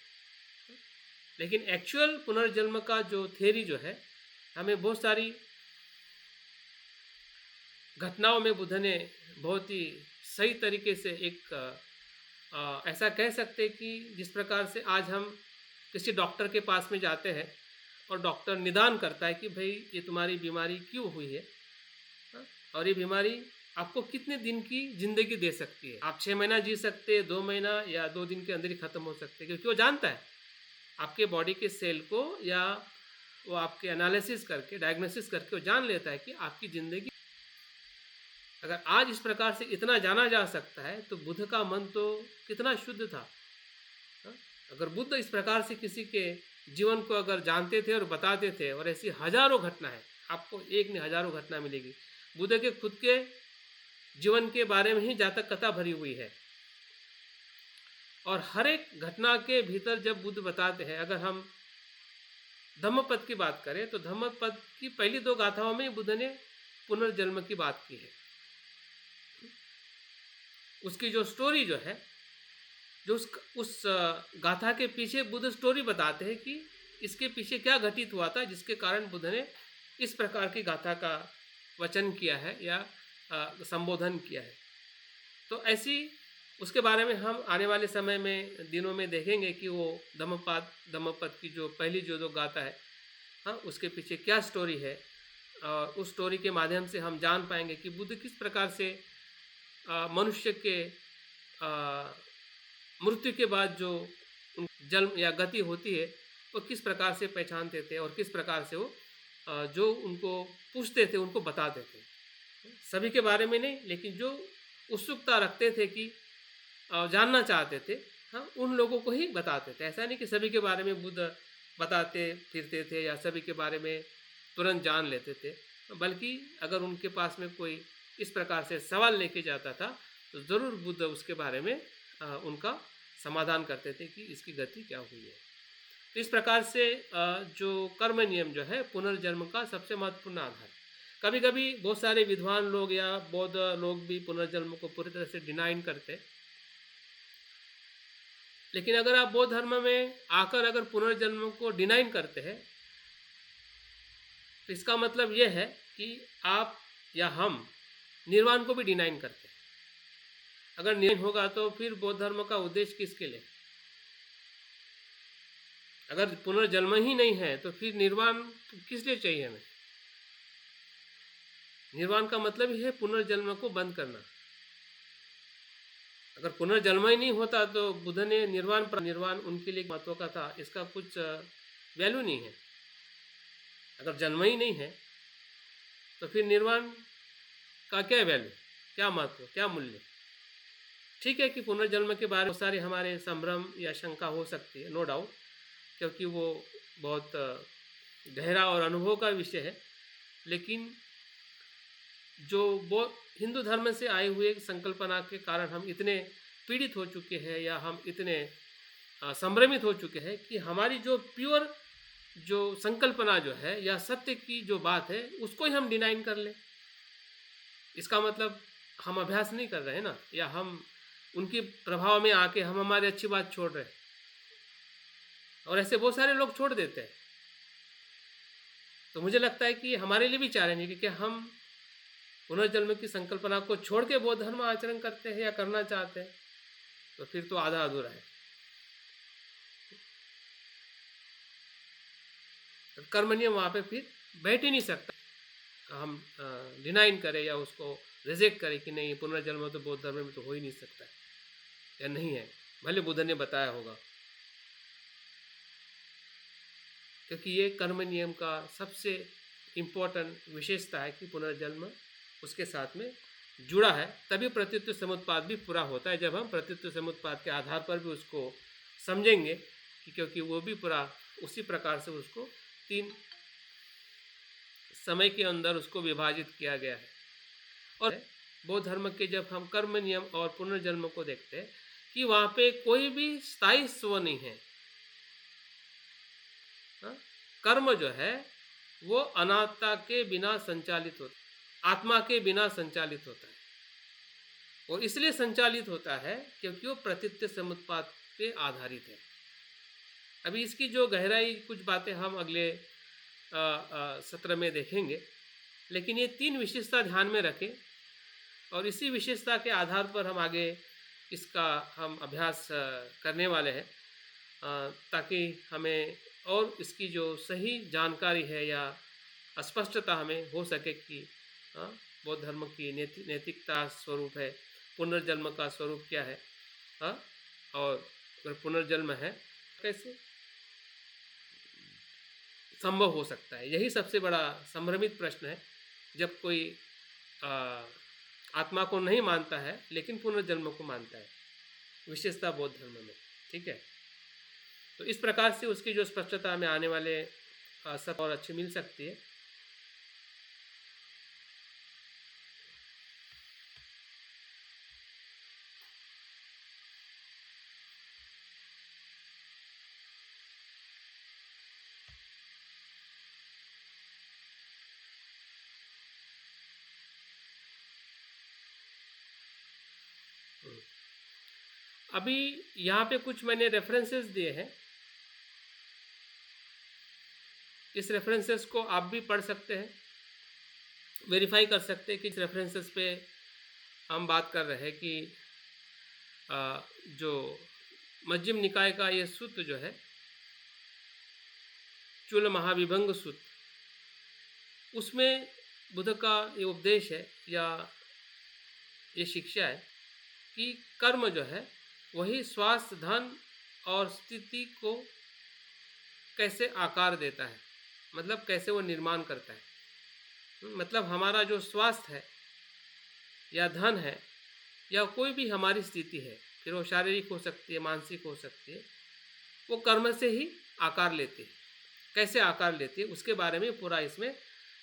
लेकिन एक्चुअल पुनर्जन्म का जो थ्योरी जो है, हमें बहुत सारी घटनाओं में बुद्ध ने बहुत ही सही तरीके से एक ऐसा कह सकते कि जिस प्रकार से आज हम किसी डॉक्टर के पास में जाते हैं और डॉक्टर निदान करता है कि भाई ये तुम्हारी बीमारी क्यों हुई है, और ये बीमारी आपको कितने दिन की ज़िंदगी दे सकती है। आप 6 महीना जी सकते हैं, 2 महीना या 2 दिन के अंदर ही ख़त्म हो सकते हैं, क्योंकि वो जानता है आपके बॉडी के सेल को, या वो आपके एनालिसिस करके, डायग्नोसिस करके वो जान लेता है कि आपकी ज़िंदगी। अगर आज इस प्रकार से इतना जाना जा सकता है तो बुद्ध का मन तो कितना शुद्ध था। हाँ? अगर बुद्ध इस प्रकार से किसी के जीवन को अगर जानते थे और बताते थे, और ऐसी हजारों घटना है, आपको एक नहीं हजारों घटना मिलेगी। बुद्ध के खुद के जीवन के बारे में ही जातक कथा भरी हुई है, और हर एक घटना के भीतर जब बुद्ध बताते हैं, अगर हम धम्मपद की बात करें तो धम्मपद की पहली 2 गाथाओं में बुद्ध ने पुनर्जन्म की बात की है। उसकी जो स्टोरी जो है, जो उस गाथा के पीछे बुद्ध स्टोरी बताते हैं कि इसके पीछे क्या घटित हुआ था, जिसके कारण बुद्ध ने इस प्रकार की गाथा का वचन किया है या संबोधन किया है। तो ऐसी उसके बारे में हम आने वाले समय में दिनों में देखेंगे कि वो धम्मपद की जो पहली जो 2 गाथा है, हाँ, उसके पीछे क्या स्टोरी है, और उस स्टोरी के माध्यम से हम जान पाएंगे कि बुद्ध किस प्रकार से मनुष्य के मृत्यु के बाद जो जन्म या गति होती है वो किस प्रकार से पहचानते थे, और किस प्रकार से वो जो उनको पूछते थे उनको बताते थे। सभी के बारे में नहीं, लेकिन जो उत्सुकता रखते थे कि जानना चाहते थे, हाँ, उन लोगों को ही बताते थे। ऐसा नहीं कि सभी के बारे में बुद्ध बताते फिरते थे या सभी के बारे में तुरंत जान लेते थे, बल्कि अगर उनके पास में कोई इस प्रकार से सवाल लेके जाता था तो ज़रूर बुद्ध उसके बारे में उनका समाधान करते थे कि इसकी गति क्या हुई है। तो इस प्रकार से जो कर्म नियम जो है पुनर्जन्म का सबसे महत्वपूर्ण आधार। कभी कभी बहुत सारे विद्वान लोग या बौद्ध लोग भी पुनर्जन्म को पूरी तरह से डिनाइन करते, लेकिन अगर आप बौद्ध धर्म में आकर अगर पुनर्जन्म को डिनाइन करते हैं तो इसका मतलब यह है कि आप या हम निर्वाण को भी डिनाइन करते हैं। अगर निर्वाण होगा तो फिर बौद्ध धर्म का उद्देश्य किसके लिए? अगर पुनर्जन्म ही नहीं है तो फिर निर्वाण किस लिए चाहिए हमें? निर्वाण का मतलब ही है पुनर्जन्म को बंद करना। अगर पुनर्जन्म ही नहीं होता तो बुद्ध ने निर्वाण उनके लिए महत्व का था, इसका कुछ वैल्यू नहीं है। अगर जन्म ही नहीं है तो फिर निर्वाण का क्या वैल्यू, क्या महत्व, क्या मूल्य? ठीक है कि पुनर्जन्म के बारे में बहुत सारे हमारे संभ्रम या शंका हो सकती है, नो डाउट, क्योंकि वो बहुत गहरा और अनुभव का विषय है। लेकिन जो वो हिंदू धर्म से आए हुए संकल्पना के कारण हम इतने पीड़ित हो चुके हैं या हम इतने संभ्रमित हो चुके हैं कि हमारी जो प्योर जो संकल्पना जो है या सत्य की जो बात है उसको ही हम डिनाइन कर लें। इसका मतलब हम अभ्यास नहीं कर रहे हैं ना, या हम उनके प्रभाव में आके हम हमारी अच्छी बात छोड़ रहे हैं, और ऐसे बहुत सारे लोग छोड़ देते हैं। तो मुझे लगता है कि हमारे लिए भी चैलेंज है कि हम पुनर्जन्म की संकल्पना को छोड़ के बौद्ध धर्म आचरण करते हैं या करना चाहते हैं, तो फिर तो आधा अधूरा है। तो कर्म नियम वहाँ पे फिर बैठ ही नहीं सकता। हम डिनाइन करें या उसको रिजेक्ट करें कि नहीं पुनर्जन्म तो बौद्ध धर्म में तो हो ही नहीं सकता है या नहीं है, भले बुद्ध ने बताया होगा। क्योंकि ये कर्म नियम का सबसे इम्पोर्टेंट विशेषता है कि पुनर्जन्म उसके साथ में जुड़ा है, तभी प्रत्युत्व समुत्पाद भी पूरा होता है। जब हम प्रत्युत्व समुत्पाद के आधार पर भी उसको समझेंगे कि क्योंकि वो भी पूरा उसी प्रकार से उसको 3 समय के अंदर उसको विभाजित किया गया है। और बौद्ध धर्म के जब हम कर्म नियम और पुनर्जन्म को देखते हैं कि वहाँ पे कोई भी स्थायी स्व नहीं है। कर्म जो है वो अनात्मा के बिना संचालित होता है, आत्मा के बिना संचालित होता है, और इसलिए संचालित होता है क्योंकि वो प्रतीत्व समुत्पाद पे आधारित है। अभी इसकी जो गहराई कुछ बातें हम अगले सत्र में देखेंगे, लेकिन ये 3 विशेषता ध्यान में रखें और इसी विशेषता के आधार पर हम आगे इसका हम अभ्यास करने वाले हैं, ताकि हमें और इसकी जो सही जानकारी है या स्पष्टता हमें हो सके कि बौद्ध धर्म की नैतिकता स्वरूप है, पुनर्जन्म का स्वरूप क्या है, हाँ, और अगर पुनर्जन्म है कैसे संभव हो सकता है। यही सबसे बड़ा संभ्रमित प्रश्न है जब कोई आत्मा को नहीं मानता है लेकिन पुनर्जन्म को मानता है, विशेषता बौद्ध धर्म में। ठीक है, तो इस प्रकार से उसकी जो स्पष्टता में आने वाले सब और अच्छी मिल सकती है। अभी यहाँ पे कुछ मैंने रेफरेंसेस दिए हैं, इस रेफरेंसेस को आप भी पढ़ सकते हैं, वेरीफाई कर सकते हैं कि इस रेफरेंसेस पे हम बात कर रहे हैं कि जो मध्यम निकाय का ये सूत्र जो है चूल महाविभंग सूत्र, उसमें बुद्ध का ये उपदेश है या ये शिक्षा है कि कर्म जो है वही स्वास्थ्य, धन और स्थिति को कैसे आकार देता है, मतलब कैसे वो निर्माण करता है। मतलब हमारा जो स्वास्थ्य है या धन है या कोई भी हमारी स्थिति है, फिर वो शारीरिक हो सकती है, मानसिक हो सकती है, वो कर्म से ही आकार लेती है। कैसे आकार लेती है उसके बारे में पूरा इसमें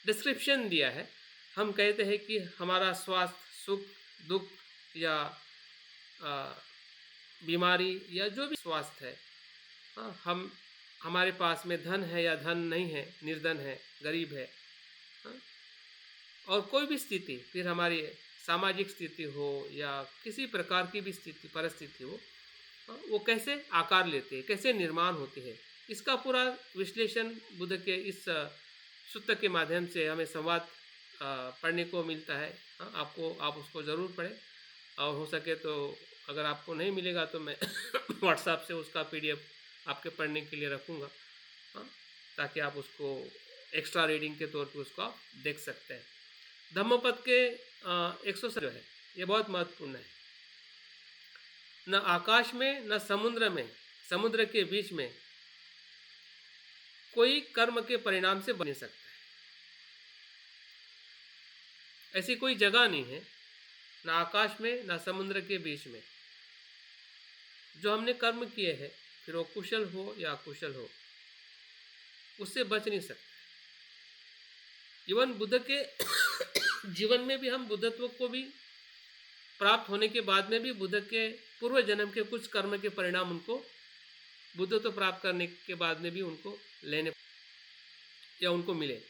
डिस्क्रिप्शन दिया है। हम कहते हैं कि हमारा स्वास्थ्य, सुख, दुख या बीमारी या जो भी स्वास्थ्य है, हम हमारे पास में धन है या धन नहीं है, निर्धन है, गरीब है, और कोई भी स्थिति, फिर हमारी सामाजिक स्थिति हो या किसी प्रकार की भी स्थिति परिस्थिति हो, वो कैसे आकार लेते हैं, कैसे निर्माण होती है, इसका पूरा विश्लेषण बुद्ध के इस सूत्र के माध्यम से हमें संवाद पढ़ने को मिलता है। आप उसको ज़रूर पढ़ें, और हो सके तो अगर आपको नहीं मिलेगा तो मैं व्हाट्सएप से उसका PDF आपके पढ़ने के लिए रखूँगा, ताकि आप उसको एक्स्ट्रा रीडिंग के तौर पे उसको आप देख सकते हैं। धम्मपद के 100 जो है ये बहुत महत्वपूर्ण है। न आकाश में न समुद्र में, समुद्र के बीच में कोई कर्म के परिणाम से बन सकता है। ऐसी कोई जगह नहीं है, न आकाश में न समुद्र के बीच में, जो हमने कर्म किए हैं, फिर वो कुशल हो या अकुशल हो, उससे बच नहीं सकते। इवन बुद्ध के जीवन में भी हम बुद्धत्व को भी प्राप्त होने के बाद में भी बुद्ध के पूर्व जन्म के कुछ कर्म के परिणाम उनको बुद्धत्व प्राप्त करने के बाद में भी उनको लेने या उनको मिले,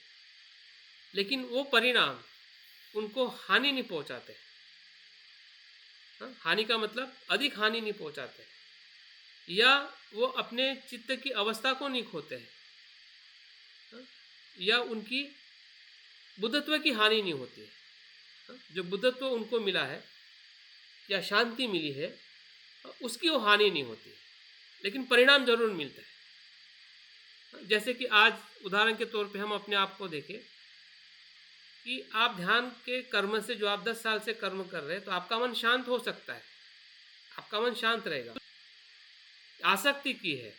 लेकिन वो परिणाम उनको हानि नहीं पहुंचाते। हानि का मतलब अधिक हानि नहीं पहुंचाते, या वो अपने चित्त की अवस्था को नहीं खोते हैं, या उनकी बुद्धत्व की हानि नहीं होती है। जो बुद्धत्व उनको मिला है या शांति मिली है उसकी वो हानि नहीं होती है, लेकिन परिणाम जरूर मिलता है। जैसे कि आज उदाहरण के तौर पे हम अपने आप को देखें कि आप ध्यान के कर्म से, जो आप 10 साल से कर्म कर रहे हैं, तो आपका मन शांत हो सकता है, आपका मन शांत रहेगा। आसक्ति की है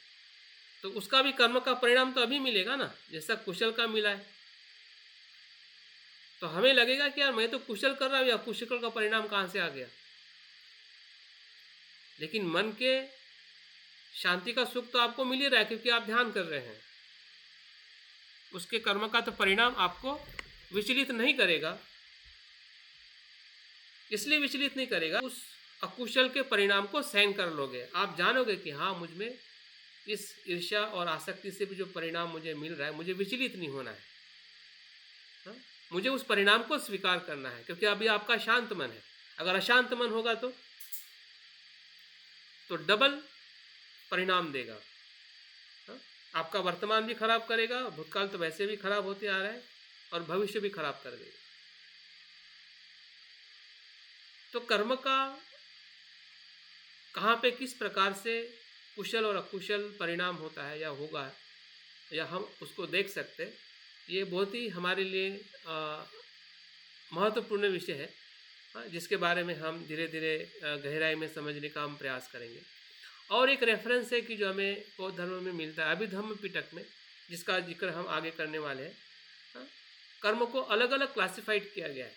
तो उसका भी कर्म का परिणाम तो अभी मिलेगा ना, जैसा कुशल का मिला है। तो हमें लगेगा कि यार मैं तो कुशल कर रहा हूँ, या कुशल का परिणाम कहाँ से आ गया, लेकिन मन के शांति का सुख तो आपको मिल ही रहा है, क्योंकि आप ध्यान कर रहे हैं। उसके कर्म का तो परिणाम आपको विचलित नहीं करेगा, इसलिए विचलित नहीं करेगा, उस अकुशल के परिणाम को सहन कर लोगे। आप जानोगे कि हाँ, मुझ में इस ईर्ष्या और आसक्ति से भी जो परिणाम मुझे मिल रहा है, मुझे विचलित नहीं होना है, हाँ? मुझे उस परिणाम को स्वीकार करना है, क्योंकि अभी आपका शांत मन है। अगर अशांत मन होगा तो डबल परिणाम देगा, हाँ? आपका वर्तमान भी खराब करेगा, भूतकाल तो वैसे भी खराब होते आ रहा है, और भविष्य भी खराब कर देगा। तो कर्म का कहाँ पे किस प्रकार से कुशल और अकुशल परिणाम होता है या होगा, या हम उसको देख सकते हैं, ये बहुत ही हमारे लिए महत्वपूर्ण विषय है, जिसके बारे में हम धीरे धीरे गहराई में समझने का हम प्रयास करेंगे। और एक रेफरेंस है कि जो हमें बौद्ध धर्म में मिलता है अभिधम्म पिटक में, जिसका जिक्र हम आगे करने वाले हैं। कर्म को अलग अलग क्लासिफाइड किया गया है।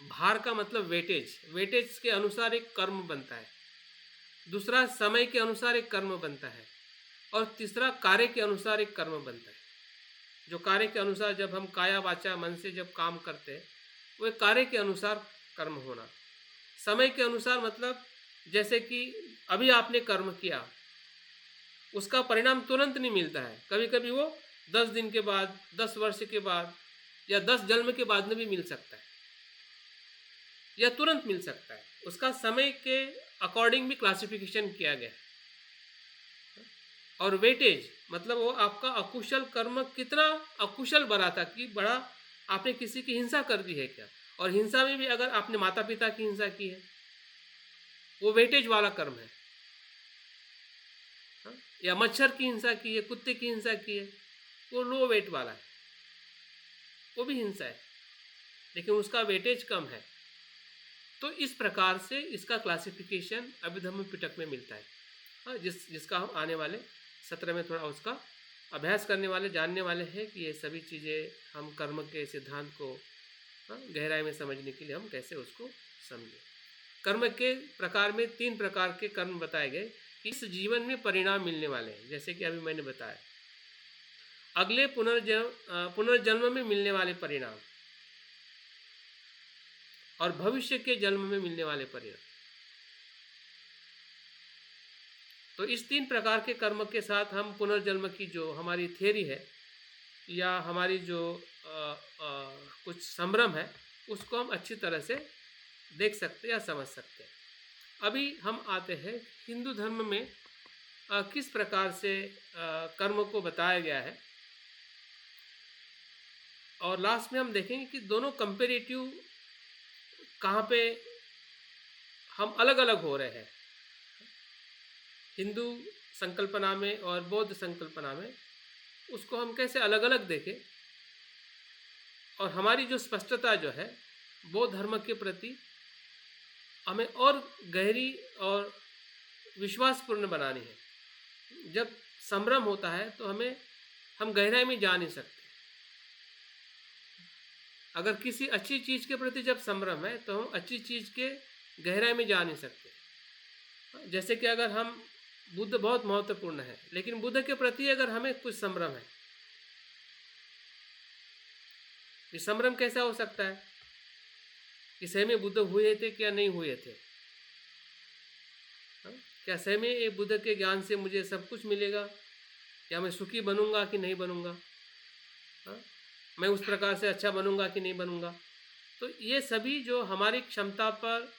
भार का मतलब वेटेज, वेटेज के अनुसार एक कर्म बनता है। दूसरा समय के अनुसार एक कर्म बनता है। और तीसरा कार्य के अनुसार एक कर्म बनता है। जो कार्य के अनुसार जब हम काया वाचा मन से जब काम करते हैं, वो कार्य के अनुसार कर्म होना। समय के अनुसार मतलब जैसे कि अभी आपने कर्म किया, उसका परिणाम तुरंत नहीं मिलता है। कभी कभी वो 10 दिन के बाद, 10 वर्ष के बाद या 10 जन्म के बाद में भी मिल सकता है, या तुरंत मिल सकता है। उसका समय के अकॉर्डिंग भी क्लासिफिकेशन किया गया है। और वेटेज मतलब वो आपका अकुशल कर्म कितना अकुशल बढ़ा कि बड़ा आपने किसी की हिंसा कर दी है क्या, और हिंसा में भी अगर आपने माता पिता की हिंसा की है, वो वेटेज वाला कर्म है। या मच्छर की हिंसा की है, कुत्ते की हिंसा की है, वो लो वेट वाला है, वो भी हिंसा है लेकिन उसका वेटेज कम है। तो इस प्रकार से इसका क्लासिफिकेशन अभिधम्म पिटक में मिलता है, जिसका हम आने वाले सत्र में थोड़ा उसका अभ्यास करने वाले, जानने वाले हैं कि ये सभी चीज़ें हम कर्म के सिद्धांत को गहराई में समझने के लिए हम कैसे उसको समझें। कर्म के प्रकार में 3 प्रकार के कर्म बताए गए कि इस जीवन में परिणाम मिलने वाले हैं। जैसे कि अभी मैंने बताया, अगले पुनर्जन्म में मिलने वाले परिणाम और भविष्य के जन्म में मिलने वाले परिणाम। तो इस 3 प्रकार के कर्म के साथ हम पुनर्जन्म की जो हमारी थ्योरी है या हमारी जो कुछ संभ्रम है, उसको हम अच्छी तरह से देख सकते या समझ सकते हैं। अभी हम आते हैं हिंदू धर्म में किस प्रकार से कर्म को बताया गया है, और लास्ट में हम देखेंगे कि दोनों कंपेरेटिव कहाँ पे हम अलग अलग हो रहे हैं। हिंदू संकल्पना में और बौद्ध संकल्पना में उसको हम कैसे अलग अलग देखें, और हमारी जो स्पष्टता जो है बौद्ध धर्म के प्रति हमें और गहरी और विश्वासपूर्ण बनानी है। जब संभ्रम होता है तो हम गहराई में जा नहीं सकते। अगर किसी अच्छी चीज़ के प्रति जब संभ्रम है तो हम अच्छी चीज़ के गहराई में जा नहीं सकते। जैसे कि अगर हम बुद्ध बहुत महत्वपूर्ण है, लेकिन बुद्ध के प्रति अगर हमें कुछ संभ्रम है, ये संभ्रम कैसा हो सकता है कि सही में बुद्ध हुए थे क्या नहीं हुए थे? क्या सही में ये बुद्ध के ज्ञान से मुझे सब कुछ मिलेगा, या मैं सुखी बनूंगा कि नहीं बनूंगा, मैं उस प्रकार से अच्छा बनूंगा कि नहीं बनूंगा? तो ये सभी जो हमारी क्षमता पर,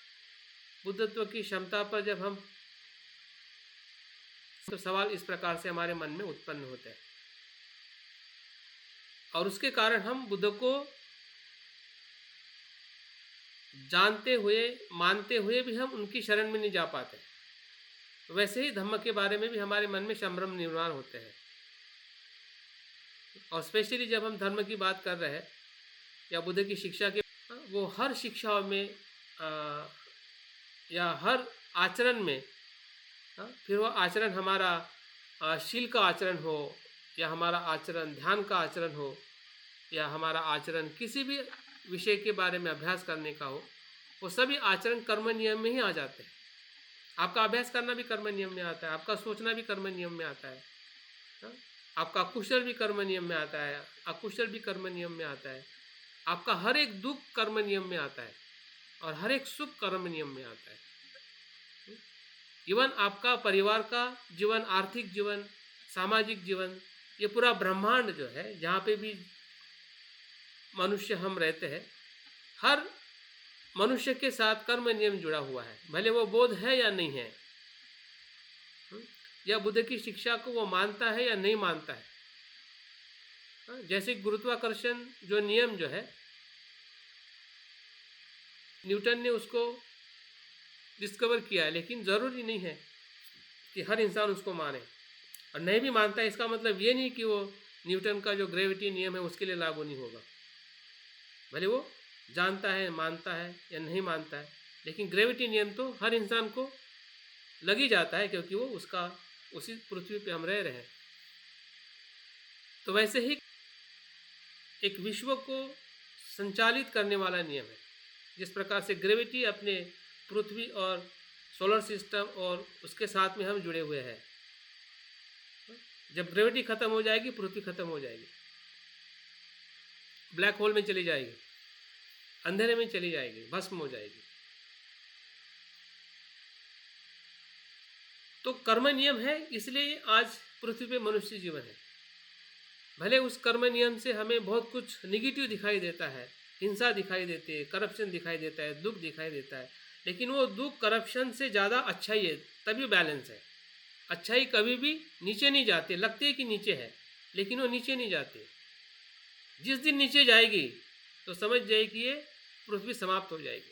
बुद्धत्व की क्षमता पर जब हम, तो सवाल इस प्रकार से हमारे मन में उत्पन्न होते हैं, और उसके कारण हम बुद्ध को जानते हुए, मानते हुए भी हम उनकी शरण में नहीं जा पाते। वैसे ही धम्म के बारे में भी हमारे मन में संभ्रम निर्माण होते हैं। और स्पेशली जब हम धर्म की बात कर रहे हैं या बुद्ध की शिक्षा के, वो हर शिक्षाओं में या हर आचरण में, फिर वो आचरण हमारा शील का आचरण हो, या हमारा आचरण ध्यान का आचरण हो, या हमारा आचरण किसी भी विषय के बारे में अभ्यास करने का हो, वो सभी आचरण कर्म नियम में ही आ जाते हैं। आपका अभ्यास करना भी कर्म नियम में आता है, आपका सोचना भी कर्म नियम में आता है, आपका कुशल भी कर्म नियम में आता है, अकुशल भी कर्म नियम में आता है, आपका हर एक दुख कर्म नियम में आता है, और हर एक सुख कर्म नियम में आता है। इवन आपका परिवार का जीवन, आर्थिक जीवन, सामाजिक जीवन, ये पूरा ब्रह्मांड जो है जहाँ पे भी मनुष्य हम रहते हैं, हर मनुष्य के साथ कर्म नियम जुड़ा हुआ है, भले वो बौद्ध है या नहीं है, या बुद्ध की शिक्षा को वो मानता है या नहीं मानता है। जैसे गुरुत्वाकर्षण जो नियम जो है, न्यूटन ने उसको डिस्कवर किया है, लेकिन ज़रूरी नहीं है कि हर इंसान उसको माने, और नहीं भी मानता है इसका मतलब ये नहीं कि वो न्यूटन का जो ग्रेविटी नियम है उसके लिए लागू नहीं होगा। भले वो जानता है, मानता है या नहीं मानता है, लेकिन ग्रेविटी नियम तो हर इंसान को लग ही जाता है, क्योंकि वो उसका उसी पृथ्वी पे हम रह रहे हैं। तो वैसे ही एक विश्व को संचालित करने वाला नियम है। जिस प्रकार से ग्रेविटी अपने पृथ्वी और सोलर सिस्टम और उसके साथ में हम जुड़े हुए हैं, जब ग्रेविटी खत्म हो जाएगी, पृथ्वी खत्म हो जाएगी, ब्लैक होल में चली जाएगी, अंधेरे में चली जाएगी, भस्म हो जाएगी। तो कर्म नियम है, इसलिए आज पृथ्वी पे मनुष्य जीवन है। भले उस कर्म नियम से हमें बहुत कुछ निगेटिव दिखाई देता है, हिंसा दिखाई देती है, करप्शन दिखाई देता है, दुख दिखाई देता है, लेकिन वो दुख करप्शन से ज़्यादा अच्छाई है, तभी बैलेंस है। अच्छाई कभी भी नीचे नहीं जाती, लगती है कि नीचे है, लेकिन वो नीचे नहीं जाती। जिस दिन नीचे जाएगी तो समझ जाए कि ये पृथ्वी समाप्त हो जाएगी।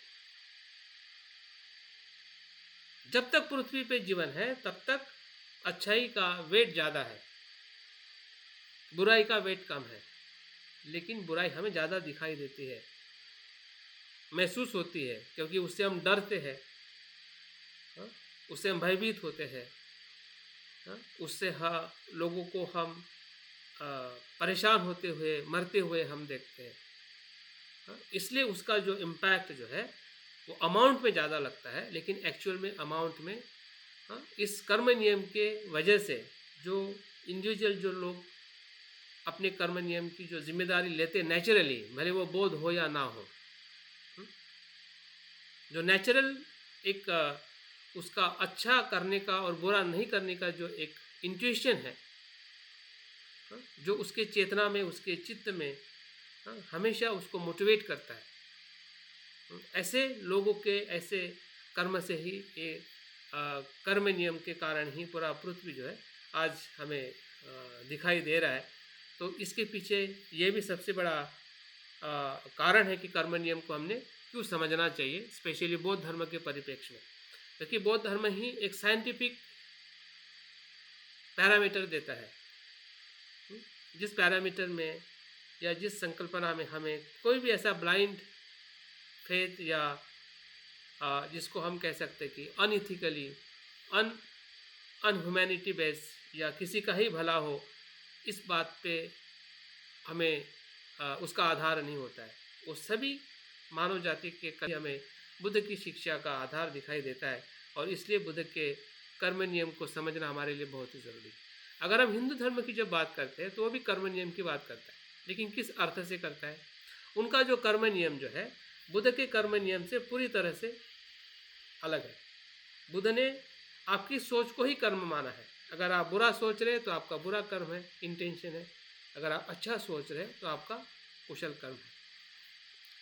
जब तक पृथ्वी पे जीवन है तब तक अच्छाई का वेट ज़्यादा है, बुराई का वेट कम है। लेकिन बुराई हमें ज़्यादा दिखाई देती है, महसूस होती है, क्योंकि उससे हम डरते हैं, उससे हम भयभीत होते हैं, उससे लोगों को हम परेशान होते हुए, मरते हुए हम देखते हैं। इसलिए उसका जो इम्पैक्ट जो है वो अमाउंट में ज़्यादा लगता है, लेकिन एक्चुअल में अमाउंट में इस कर्म नियम के वजह से जो इंडिविजुअल, जो लोग अपने कर्म नियम की जो जिम्मेदारी लेते नेचुरली, भले वो बोध हो या ना हो, जो नेचुरल एक उसका अच्छा करने का और बुरा नहीं करने का जो एक इंट्यूशन है, जो उसके चेतना में, उसके चित्त में हमेशा उसको मोटिवेट करता है, ऐसे लोगों के ऐसे कर्म से ही ये कर्म नियम के कारण ही पूरा पृथ्वी जो है आज हमें दिखाई दे रहा है। तो इसके पीछे ये भी सबसे बड़ा कारण है कि कर्म नियम को हमने क्यों समझना चाहिए, स्पेशली बौद्ध धर्म के परिप्रेक्ष्य में, क्योंकि बौद्ध धर्म ही एक साइंटिफिक पैरामीटर देता है। जिस पैरामीटर में या जिस संकल्पना में हमें कोई भी ऐसा ब्लाइंड फेथ या जिसको हम कह सकते हैं कि अनइथिकली, अनह्यूमैनिटी बेस या किसी का ही भला हो, इस बात पे हमें उसका आधार नहीं होता है। वो सभी मानव जाति के कभी हमें बुद्ध की शिक्षा का आधार दिखाई देता है, और इसलिए बुद्ध के कर्म नियम को समझना हमारे लिए बहुत ही ज़रूरी है। अगर हम हिंदू धर्म की जब बात करते हैं तो वो भी कर्म नियम की बात करता है, लेकिन किस अर्थ से करता है? उनका जो कर्म नियम जो है बुद्ध के कर्म नियम से पूरी तरह से अलग है। बुद्ध ने आपकी सोच को ही कर्म माना है। अगर आप बुरा सोच रहे हैं तो आपका बुरा कर्म है, इंटेंशन है। अगर आप अच्छा सोच रहे हैं तो आपका कुशल कर्म है।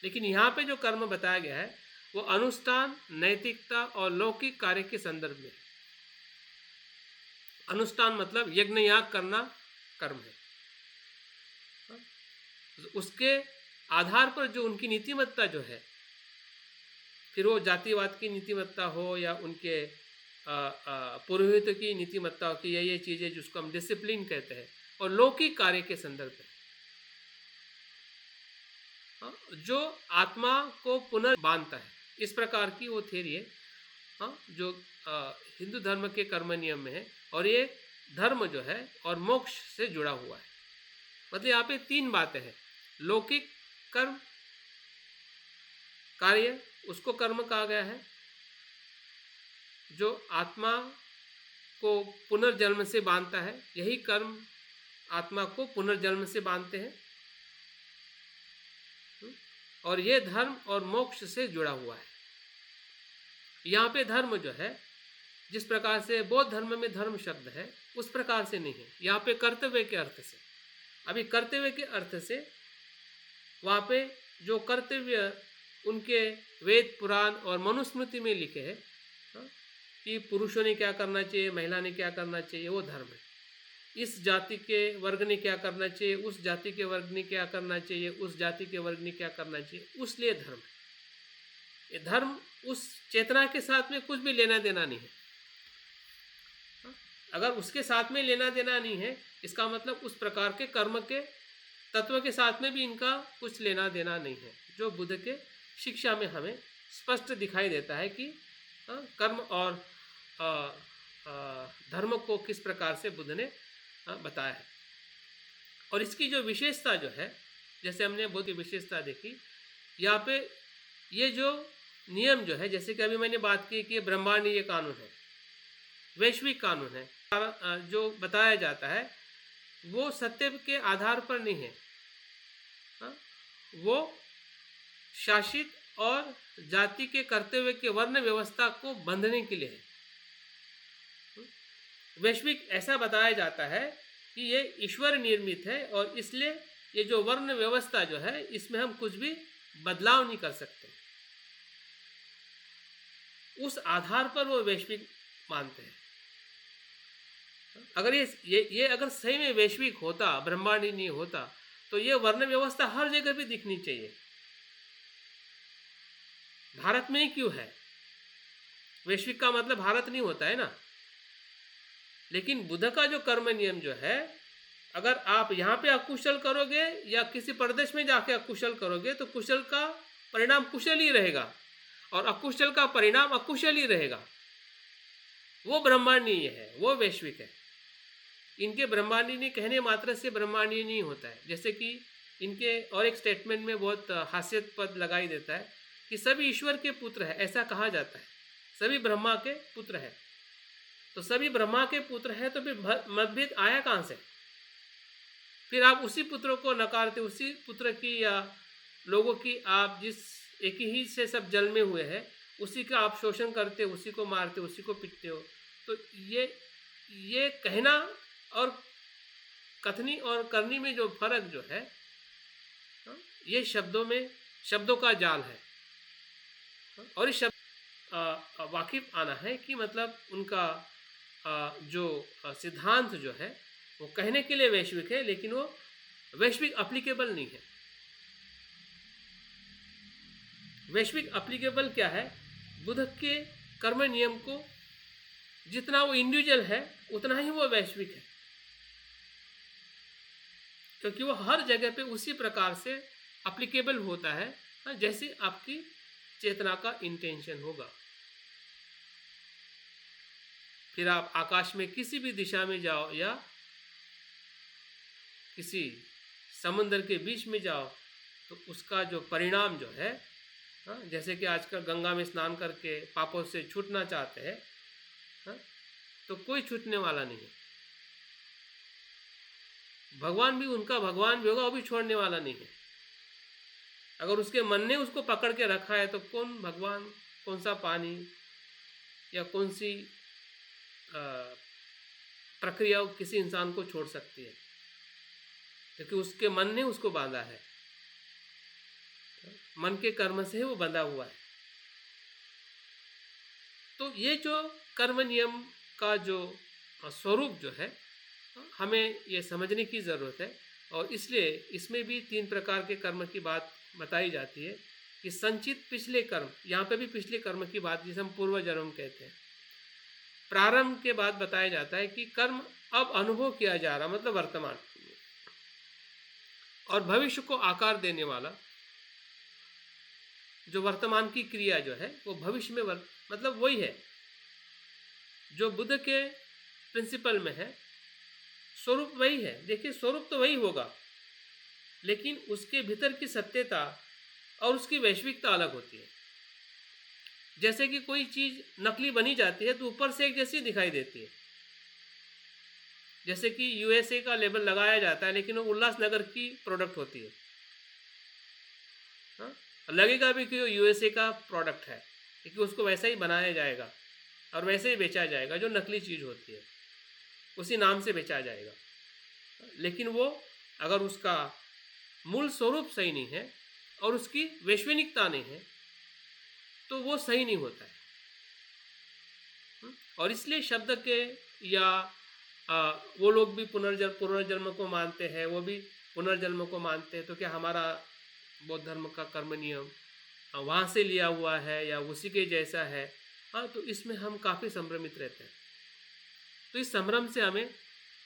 लेकिन यहाँ पे जो कर्म बताया गया है वो अनुष्ठान, नैतिकता और लौकिक कार्य के संदर्भ में है। अनुष्ठान मतलब यज्ञ याग करना कर्म है। उसके आधार पर जो उनकी नीतिमत्ता जो है, फिर वो जातिवाद की नीतिमत्ता हो या उनके पुरोहितों की नीतिमत्ता हो कि ये चीज़ें जिसको हम डिसिप्लिन कहते हैं, और लौकिक कार्य के संदर्भ में जो आत्मा को पुनर्बांधता है, इस प्रकार की वो थ्योरी है जो हिंदू धर्म के कर्म नियम में है। और ये धर्म जो है और मोक्ष से जुड़ा हुआ है। मतलब यहाँ पे तीन बातें हैं। लौकिक कर्म कार्य, उसको कर्म कहा गया है, जो आत्मा को पुनर्जन्म से बांधता है, यही कर्म आत्मा को पुनर्जन्म से बांधते हैं। और ये धर्म और मोक्ष से जुड़ा हुआ है। यहाँ पे धर्म जो है, जिस प्रकार से बौद्ध धर्म में धर्म शब्द है, उस प्रकार से नहीं है। यहाँ पे कर्तव्य के अर्थ से, अभी कर्तव्य के अर्थ से वहाँ पे जो कर्तव्य उनके वेद, पुराण और मनुस्मृति में लिखे हैं कि पुरुषों ने क्या करना चाहिए, महिला ने क्या करना चाहिए, वो धर्म है। इस जाति के वर्ग ने क्या करना चाहिए, उस जाति के वर्ग ने क्या करना चाहिए, उस जाति के वर्ग ने क्या करना चाहिए, उसलिए धर्म है। ये धर्म उस चेतना के साथ में कुछ भी लेना देना नहीं है। अगर उसके साथ में लेना देना नहीं है, इसका मतलब उस प्रकार के कर्म के तत्व के साथ में भी इनका कुछ लेना देना नहीं है। जो बुद्ध के शिक्षा में हमें स्पष्ट दिखाई देता है कि कर्म और धर्म को किस प्रकार से बुद्ध ने बताया है। और इसकी जो विशेषता जो है, जैसे हमने बुद्ध की विशेषता देखी, यहाँ पे ये जो नियम जो है, जैसे कि अभी मैंने बात की कि ब्रह्मांडीय कानून है, वैश्विक कानून है, जो बताया जाता है वो सत्य के आधार पर नहीं है, वो शासित और जाति के कर्तव्य के वर्ण व्यवस्था को बंधने के लिए है। वैश्विक ऐसा बताया जाता है कि ये ईश्वर निर्मित है और इसलिए ये जो वर्ण व्यवस्था जो है इसमें हम कुछ भी बदलाव नहीं कर सकते। उस आधार पर वो वैश्विक मानते हैं। अगर ये अगर सही में वैश्विक होता, ब्रह्मांडी नहीं होता, तो ये वर्ण व्यवस्था हर जगह भी दिखनी चाहिए। भारत में ही क्यों है? वैश्विक का मतलब भारत नहीं होता है ना। लेकिन बुद्ध का जो कर्म नियम जो है, अगर आप यहाँ पे अकुशल करोगे या किसी प्रदेश में जाके अकुशल करोगे तो कुशल का परिणाम कुशल ही रहेगा और अकुशल का परिणाम अकुशल ही रहेगा। वो ब्रह्मांडीय है, वो वैश्विक है। इनके ब्रह्मांडीय कहने मात्र से ब्रह्मांडीय नहीं होता है। जैसे कि इनके और एक स्टेटमेंट में बहुत हास्यद पद लगाई देता है कि सभी ईश्वर के पुत्र है, ऐसा कहा जाता है। सभी ब्रह्मा के पुत्र है, तो सभी ब्रह्मा के पुत्र है तो फिर मतभेद आया कहाँ से? फिर आप उसी पुत्र को नकारते, उसी पुत्र की या लोगों की आप जिस एक ही से सब जन्मे हुए हैं उसी का आप शोषण करते, उसी को मारते, उसी को पीटते हो। तो ये कहना और कथनी और करनी में जो फर्क जो है, ये शब्दों का जाल है। और इस शब्द वाकिफ आना है कि मतलब उनका जो सिद्धांत जो है वो कहने के लिए वैश्विक है, लेकिन वो वैश्विक अप्लीकेबल नहीं है। वैश्विक अप्लीकेबल क्या है? बुद्ध के कर्म नियम को जितना वो इंडिविजुअल है उतना ही वो वैश्विक है, क्योंकि वो हर जगह पे उसी प्रकार से अप्लीकेबल होता है जैसे आपकी चेतना का इंटेंशन होगा। फिर आप आकाश में किसी भी दिशा में जाओ या किसी समुद्र के बीच में जाओ, तो उसका जो परिणाम जो है, जैसे कि आजकल गंगा में स्नान करके पापों से छूटना चाहते हैं, तो कोई छूटने वाला नहीं है। भगवान भी उनका भगवान भी होगा, वो भी छोड़ने वाला नहीं है। अगर उसके मन ने उसको पकड़ के रखा है तो कौन भगवान, कौन सा पानी या कौन सी प्रक्रिया किसी इंसान को छोड़ सकती है, क्योंकि उसके मन ने उसको बांधा है। मन के कर्म से ही वो बंधा हुआ है। तो ये जो कर्म नियम का जो स्वरूप जो है, हमें ये समझने की ज़रूरत है। और इसलिए इसमें भी 3 प्रकार के कर्म की बात बताई जाती है कि संचित पिछले कर्म, यहाँ पे भी पिछले कर्म की बात जिसे हम पूर्व जन्म कहते हैं। प्रारंभ के बाद बताया जाता है कि कर्म अब अनुभव किया जा रहा, मतलब वर्तमान, और भविष्य को आकार देने वाला जो वर्तमान की क्रिया जो है वो भविष्य में मतलब वही है जो बुद्ध के प्रिंसिपल में है। स्वरूप वही है। देखिए, स्वरूप तो वही होगा, लेकिन उसके भीतर की सत्यता और उसकी वैश्विकता अलग होती है। जैसे कि कोई चीज़ नकली बनी जाती है तो ऊपर से एक जैसी दिखाई देती है। जैसे कि यूएसए का लेबल लगाया जाता है, लेकिन वो उल्लासनगर की प्रोडक्ट होती है। लगेगा भी कि वो यूएसए का प्रोडक्ट है, क्योंकि उसको वैसा ही बनाया जाएगा और वैसे ही बेचा जाएगा। जो नकली चीज़ होती है उसी नाम से बेचा जाएगा, लेकिन वो अगर उसका मूल स्वरूप सही नहीं है और उसकी वैश्विकता नहीं है तो वो सही नहीं होता है। और इसलिए शब्द के या वो लोग भी पुनर्जन्म को मानते हैं, वो भी पुनर्जन्म को मानते हैं। तो क्या हमारा बौद्ध धर्म का कर्म नियम वहाँ से लिया हुआ है या उसी के जैसा है? तो इसमें हम काफ़ी संभ्रमित रहते हैं। तो इस संभ्रम से हमें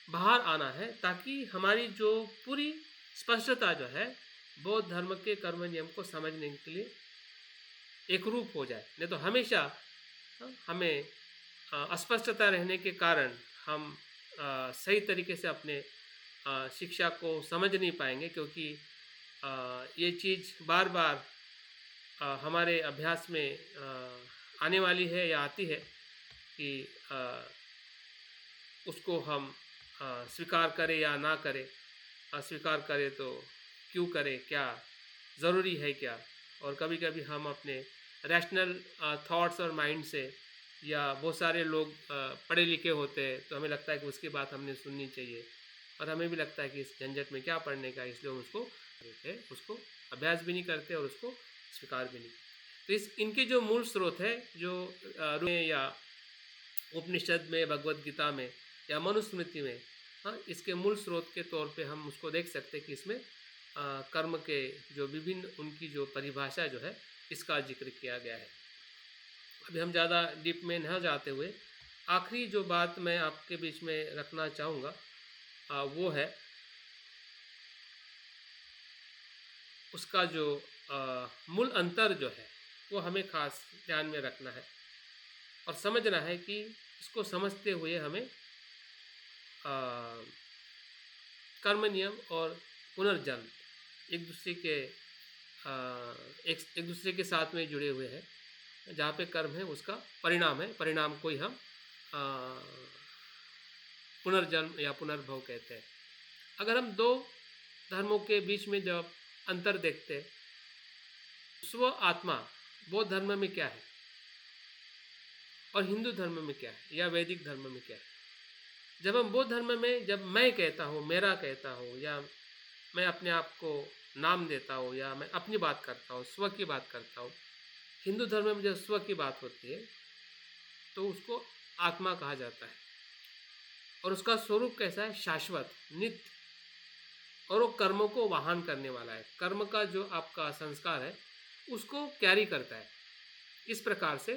बाहर आना है ताकि हमारी जो पूरी स्पष्टता जो है बौद्ध धर्म के कर्म नियम को समझने के लिए एक रूप हो जाए। नहीं तो हमेशा हमें अस्पष्टता रहने के कारण हम सही तरीके से अपने शिक्षा को समझ नहीं पाएंगे, क्योंकि ये चीज़ बार बार हमारे अभ्यास में आने वाली है या आती है कि उसको हम स्वीकार करें या ना करें। अस्वीकार करें तो क्यों करें, क्या ज़रूरी है क्या। और कभी कभी हम अपने रैशनल थॉट्स और माइंड से, या बहुत सारे लोग पढ़े लिखे होते हैं तो हमें लगता है कि उसकी बात हमने सुननी चाहिए, और हमें भी लगता है कि इस झंझट में क्या पढ़ने का, इसलिए हम उसको अभ्यास भी नहीं करते और उसको स्वीकार भी नहीं। तो इनके जो मूल स्रोत है, जो या उपनिषद में, भगवद गीता में या मनुस्मृति में, इसके मूल स्रोत के तौर पे हम उसको देख सकते हैं कि इसमें कर्म के जो विभिन्न उनकी जो परिभाषा जो है, इसका जिक्र किया गया है। अभी हम ज़्यादा डीप में न जाते हुए आखिरी जो बात मैं आपके बीच में रखना चाहूँगा वो है उसका जो मूल अंतर जो है वो हमें खास ध्यान में रखना है और समझना है कि इसको समझते हुए हमें कर्म नियम और पुनर्जन्म एक दूसरे के साथ में जुड़े हुए हैं। जहाँ पे कर्म है उसका परिणाम है, परिणाम को ही हम पुनर्जन्म या पुनर्भव कहते हैं। अगर हम दो धर्मों के बीच में जब अंतर देखते हैं, स्व आत्मा बौद्ध धर्म में क्या है और हिंदू धर्म में क्या है या वैदिक धर्म में क्या है। जब हम बौद्ध धर्म में जब मैं कहता हूँ, मेरा कहता हूँ, या मैं अपने आप को नाम देता हूँ, या मैं अपनी बात करता हूँ, स्व की बात करता हूँ। हिंदू धर्म में जब स्व की बात होती है तो उसको आत्मा कहा जाता है और उसका स्वरूप कैसा है, शाश्वत, नित्य, और वो कर्मों को वाहन करने वाला है। कर्म का जो आपका संस्कार है उसको कैरी करता है। इस प्रकार से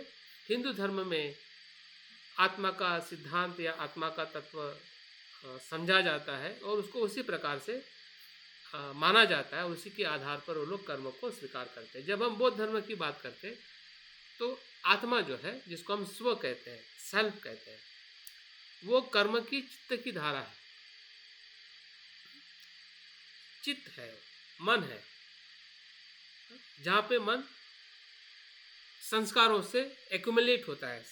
हिंदू धर्म में आत्मा का सिद्धांत या आत्मा का तत्व समझा जाता है और उसको उसी प्रकार से माना जाता है और उसी के आधार पर वो लोग कर्म को स्वीकार करते हैं। जब हम बौद्ध धर्म की बात करते हैं तो आत्मा जो है, जिसको हम स्व कहते हैं, सेल्फ कहते हैं, वो कर्म की चित्त की धारा है, चित्त है, मन है, जहाँ पे मन संस्कारों से एक्यूमुलेट होता है।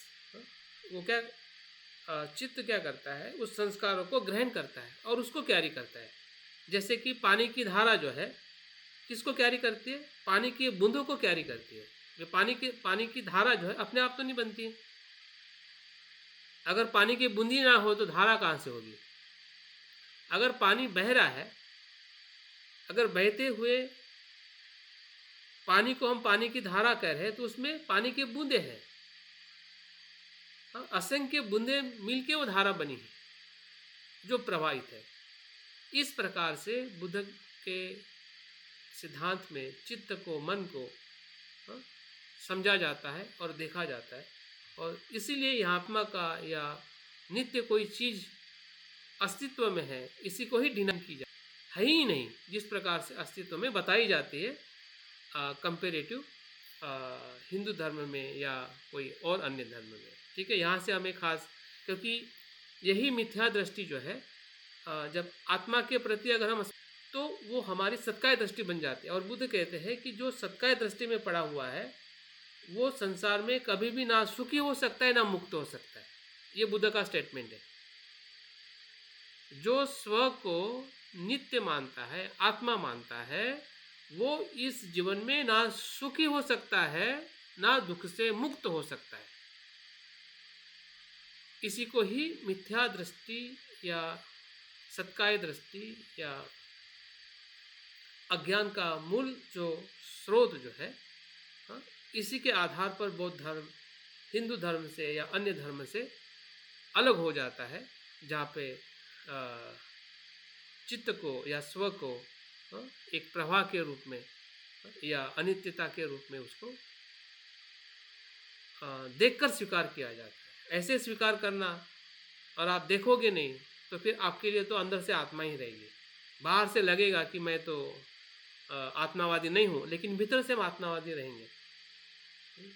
वो क्या चित्त क्या करता है, उस संस्कारों को ग्रहण करता है और उसको कैरी करता है। जैसे कि पानी की धारा जो है किसको कैरी करती है, पानी की बूंदों को कैरी करती है। ये पानी की धारा जो है अपने आप तो नहीं बनती है। अगर पानी की बूंदी ना हो तो धारा कहाँ से होगी। अगर पानी बह रहा है, अगर बहते हुए पानी को हम पानी की धारा कह रहे हैं तो उसमें पानी के बूंदे हैं, असंख्य बूंदे मिलके वो धारा बनी है जो प्रवाहित है। इस प्रकार से बुद्ध के सिद्धांत में चित्त को, मन को समझा जाता है और देखा जाता है, और इसीलिए यहाँ आत्मा का या नित्य कोई चीज़ अस्तित्व में है, इसी को ही डिनाई की जाती है ही नहीं, जिस प्रकार से अस्तित्व में बताई जाती है कंपेरेटिव हिंदू धर्म में या कोई और अन्य धर्म में। ठीक है, यहाँ से हमें खास, क्योंकि यही मिथ्या दृष्टि जो है जब आत्मा के प्रति अगर हम, तो वो हमारी सत्काय दृष्टि बन जाती है। और बुद्ध कहते हैं कि जो सत्काय दृष्टि में पड़ा हुआ है वो संसार में कभी भी ना सुखी हो सकता है ना मुक्त हो सकता है। ये बुद्ध का स्टेटमेंट है। जो स्व को नित्य मानता है, आत्मा मानता है, वो इस जीवन में ना सुखी हो सकता है ना दुख से मुक्त हो सकता है। इसी को ही मिथ्या दृष्टि या सत्काय दृष्टि या अज्ञान का मूल जो स्रोत जो है, इसी के आधार पर बौद्ध धर्म हिंदू धर्म से या अन्य धर्म से अलग हो जाता है, जहाँ पे चित्त को या स्व को एक प्रवाह के रूप में या अनित्यता के रूप में उसको देखकर स्वीकार किया जाता है। ऐसे स्वीकार करना और आप देखोगे नहीं तो फिर आपके लिए तो अंदर से आत्मा ही रहेगी। बाहर से लगेगा कि मैं तो आत्मावादी नहीं हूँ, लेकिन भीतर से हम आत्मावादी रहेंगे,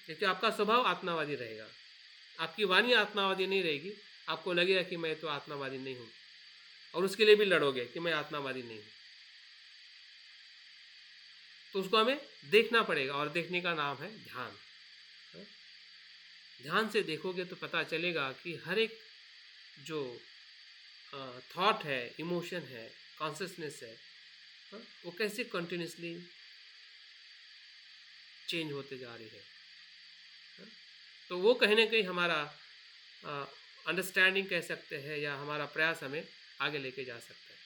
क्योंकि आपका स्वभाव आत्मावादी रहेगा। आपकी वाणी आत्मावादी नहीं रहेगी, आपको लगेगा कि मैं तो आत्मावादी नहीं हूँ, और उसके लिए भी लड़ोगे कि मैं आत्मावादी नहीं हूँ। तो उसको हमें देखना पड़ेगा, और देखने का नाम है ध्यान। ध्यान से देखोगे तो पता चलेगा कि हर एक जो थॉट है, इमोशन है, कॉन्शियसनेस है, वो कैसे कंटिन्यूसली चेंज होते जा रही है। तो वो कहीं ना कहीं हमारा अंडरस्टैंडिंग कह सकते हैं, या हमारा प्रयास हमें आगे लेके जा सकता है।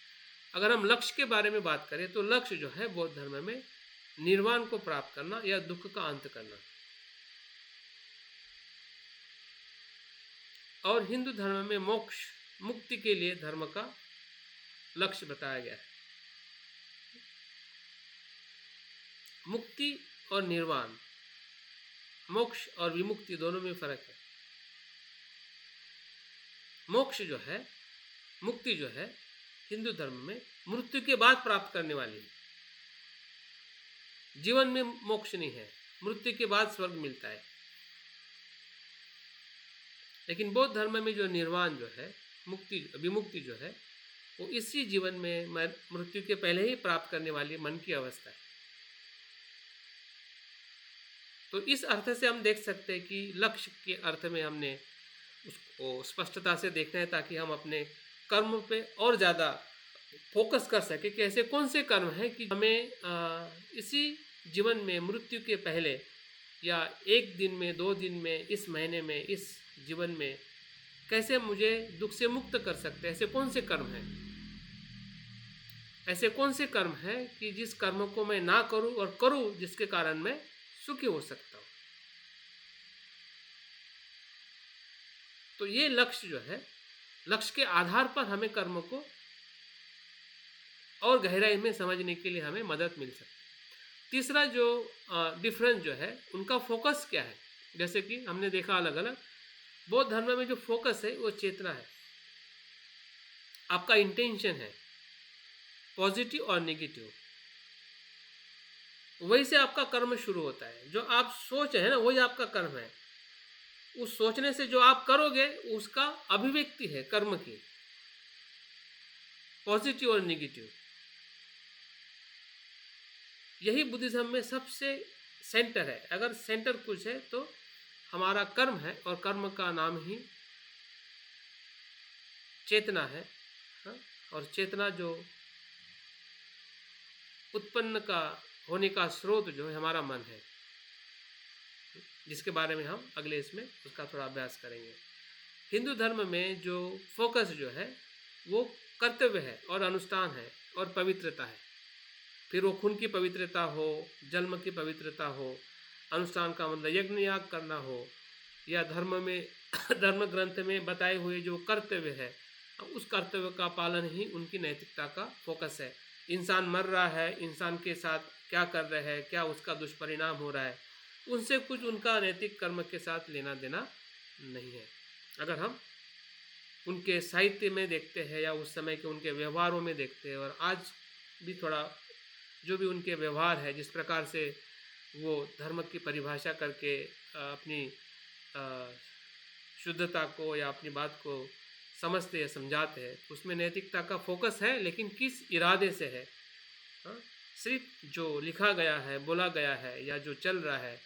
अगर हम लक्ष्य के बारे में बात करें तो लक्ष्य जो है बौद्ध धर्म में निर्वाण को प्राप्त करना या दुख का अंत करना, और हिंदू धर्म में मोक्ष, मुक्ति के लिए धर्म का लक्ष्य बताया गया है। मुक्ति और निर्वाण, मोक्ष और विमुक्ति दोनों में फर्क है। मोक्ष जो है, मुक्ति जो है, हिंदू धर्म में मृत्यु के बाद प्राप्त करने वाली है। जीवन में मोक्ष नहीं है, मृत्यु के बाद स्वर्ग मिलता है। लेकिन बौद्ध धर्म में जो निर्वाण जो है, मुक्ति, विमुक्ति जो है, वो इसी जीवन में मृत्यु के पहले ही प्राप्त करने वाली मन की अवस्था है। तो इस अर्थ से हम देख सकते हैं कि लक्ष्य के अर्थ में हमने उसको स्पष्टता से देखना है, ताकि हम अपने कर्म पे और ज़्यादा फोकस कर सके कि ऐसे कौन से कर्म हैं कि हमें इसी जीवन में मृत्यु के पहले, या एक दिन में, 2 दिन में, इस महीने में, इस जीवन में कैसे मुझे दुख से मुक्त कर सकते हैं। ऐसे कौन से कर्म हैं, ऐसे कौन से कर्म हैं कि जिस कर्म को मैं ना करूं और करूं जिसके कारण मैं सुखी हो सकता हूं। तो ये लक्ष्य जो है, लक्ष्य के आधार पर हमें कर्म को और गहराई में समझने के लिए हमें मदद मिल सकती है। तीसरा जो डिफरेंस जो है, उनका फोकस क्या है। जैसे कि हमने देखा अलग अलग, बौद्ध धर्म में जो फोकस है वो चेतना है, आपका इंटेंशन है, पॉजिटिव और नेगेटिव। वही से आपका कर्म शुरू होता है। जो आप सोच है ना, वही आपका कर्म है। उस सोचने से जो आप करोगे उसका अभिव्यक्ति है कर्म की, पॉजिटिव और नेगेटिव। यही बुद्धिज्म में सबसे सेंटर है। अगर सेंटर कुछ है तो हमारा कर्म है, और कर्म का नाम ही चेतना है। और चेतना जो उत्पन्न का होने का स्रोत जो है हमारा मन है, जिसके बारे में हम अगले इसमें उसका थोड़ा अभ्यास करेंगे। हिंदू धर्म में जो फोकस जो है वो कर्तव्य है, और अनुष्ठान है, और पवित्रता है। फिर वो खून की पवित्रता हो, जन्म की पवित्रता हो, अनुष्ठान का मतलब यज्ञ याग करना हो, या धर्म में धर्म ग्रंथ में बताए हुए जो कर्तव्य है, उस कर्तव्य का पालन ही उनकी नैतिकता का फोकस है। इंसान मर रहा है, इंसान के साथ क्या कर रहे हैं, क्या उसका दुष्परिणाम हो रहा है, उनसे कुछ उनका नैतिक कर्म के साथ लेना देना नहीं है। अगर हम उनके साहित्य में देखते हैं, या उस समय के उनके व्यवहारों में देखते हैं, और आज भी थोड़ा जो भी उनके व्यवहार है, जिस प्रकार से वो धर्म की परिभाषा करके अपनी शुद्धता को या अपनी बात को समझते या समझाते हैं, उसमें नैतिकता का फोकस है। लेकिन किस इरादे से है, सिर्फ जो लिखा गया है, बोला गया है, या जो चल रहा है,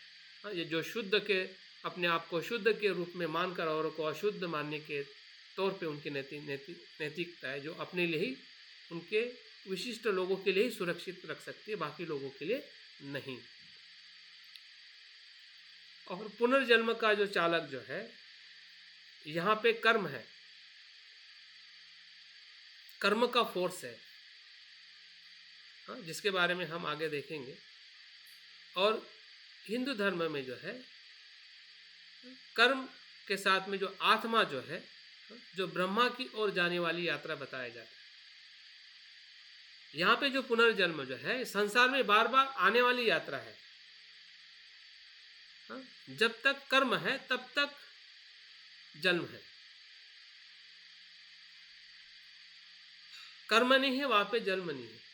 ये जो शुद्ध के अपने आप को शुद्ध के रूप में मानकर औरों को अशुद्ध मानने के तौर पे उनकी नैतिकता है, जो अपने लिए ही, उनके विशिष्ट लोगों के लिए ही सुरक्षित रख सकती है, बाकी लोगों के लिए नहीं। और पुनर्जन्म का जो चालक जो है, यहाँ पे कर्म है, कर्म का फोर्स है, जिसके बारे में हम आगे देखेंगे। और हिंदू धर्म में जो है कर्म के साथ में जो आत्मा जो है, जो ब्रह्मा की ओर जाने वाली यात्रा बताया जाता है। यहाँ पे जो पुनर्जन्म जो है, संसार में बार बार आने वाली यात्रा है। जब तक कर्म है तब तक जन्म है। कर्म नहीं है वहां पे जन्म नहीं है।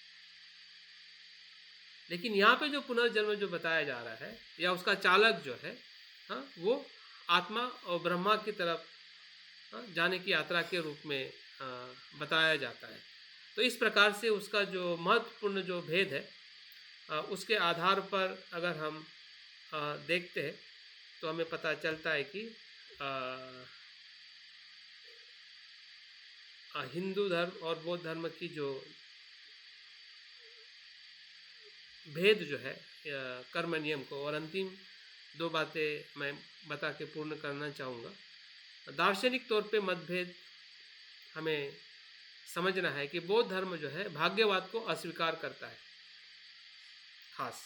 लेकिन यहाँ पे जो पुनर्जन्म जो बताया जा रहा है या उसका चालक जो है, हाँ, वो आत्मा और ब्रह्मा की तरफ जाने की यात्रा के रूप में बताया जाता है। तो इस प्रकार से उसका जो महत्वपूर्ण जो भेद है उसके आधार पर अगर हम देखते हैं तो हमें पता चलता है कि हिंदू धर्म और बौद्ध धर्म की जो भेद जो है कर्म नियम को, और अंतिम दो बातें मैं बता के पूर्ण करना चाहूँगा। दार्शनिक तौर पे मतभेद हमें समझना है कि बौद्ध धर्म जो है भाग्यवाद को अस्वीकार करता है। खास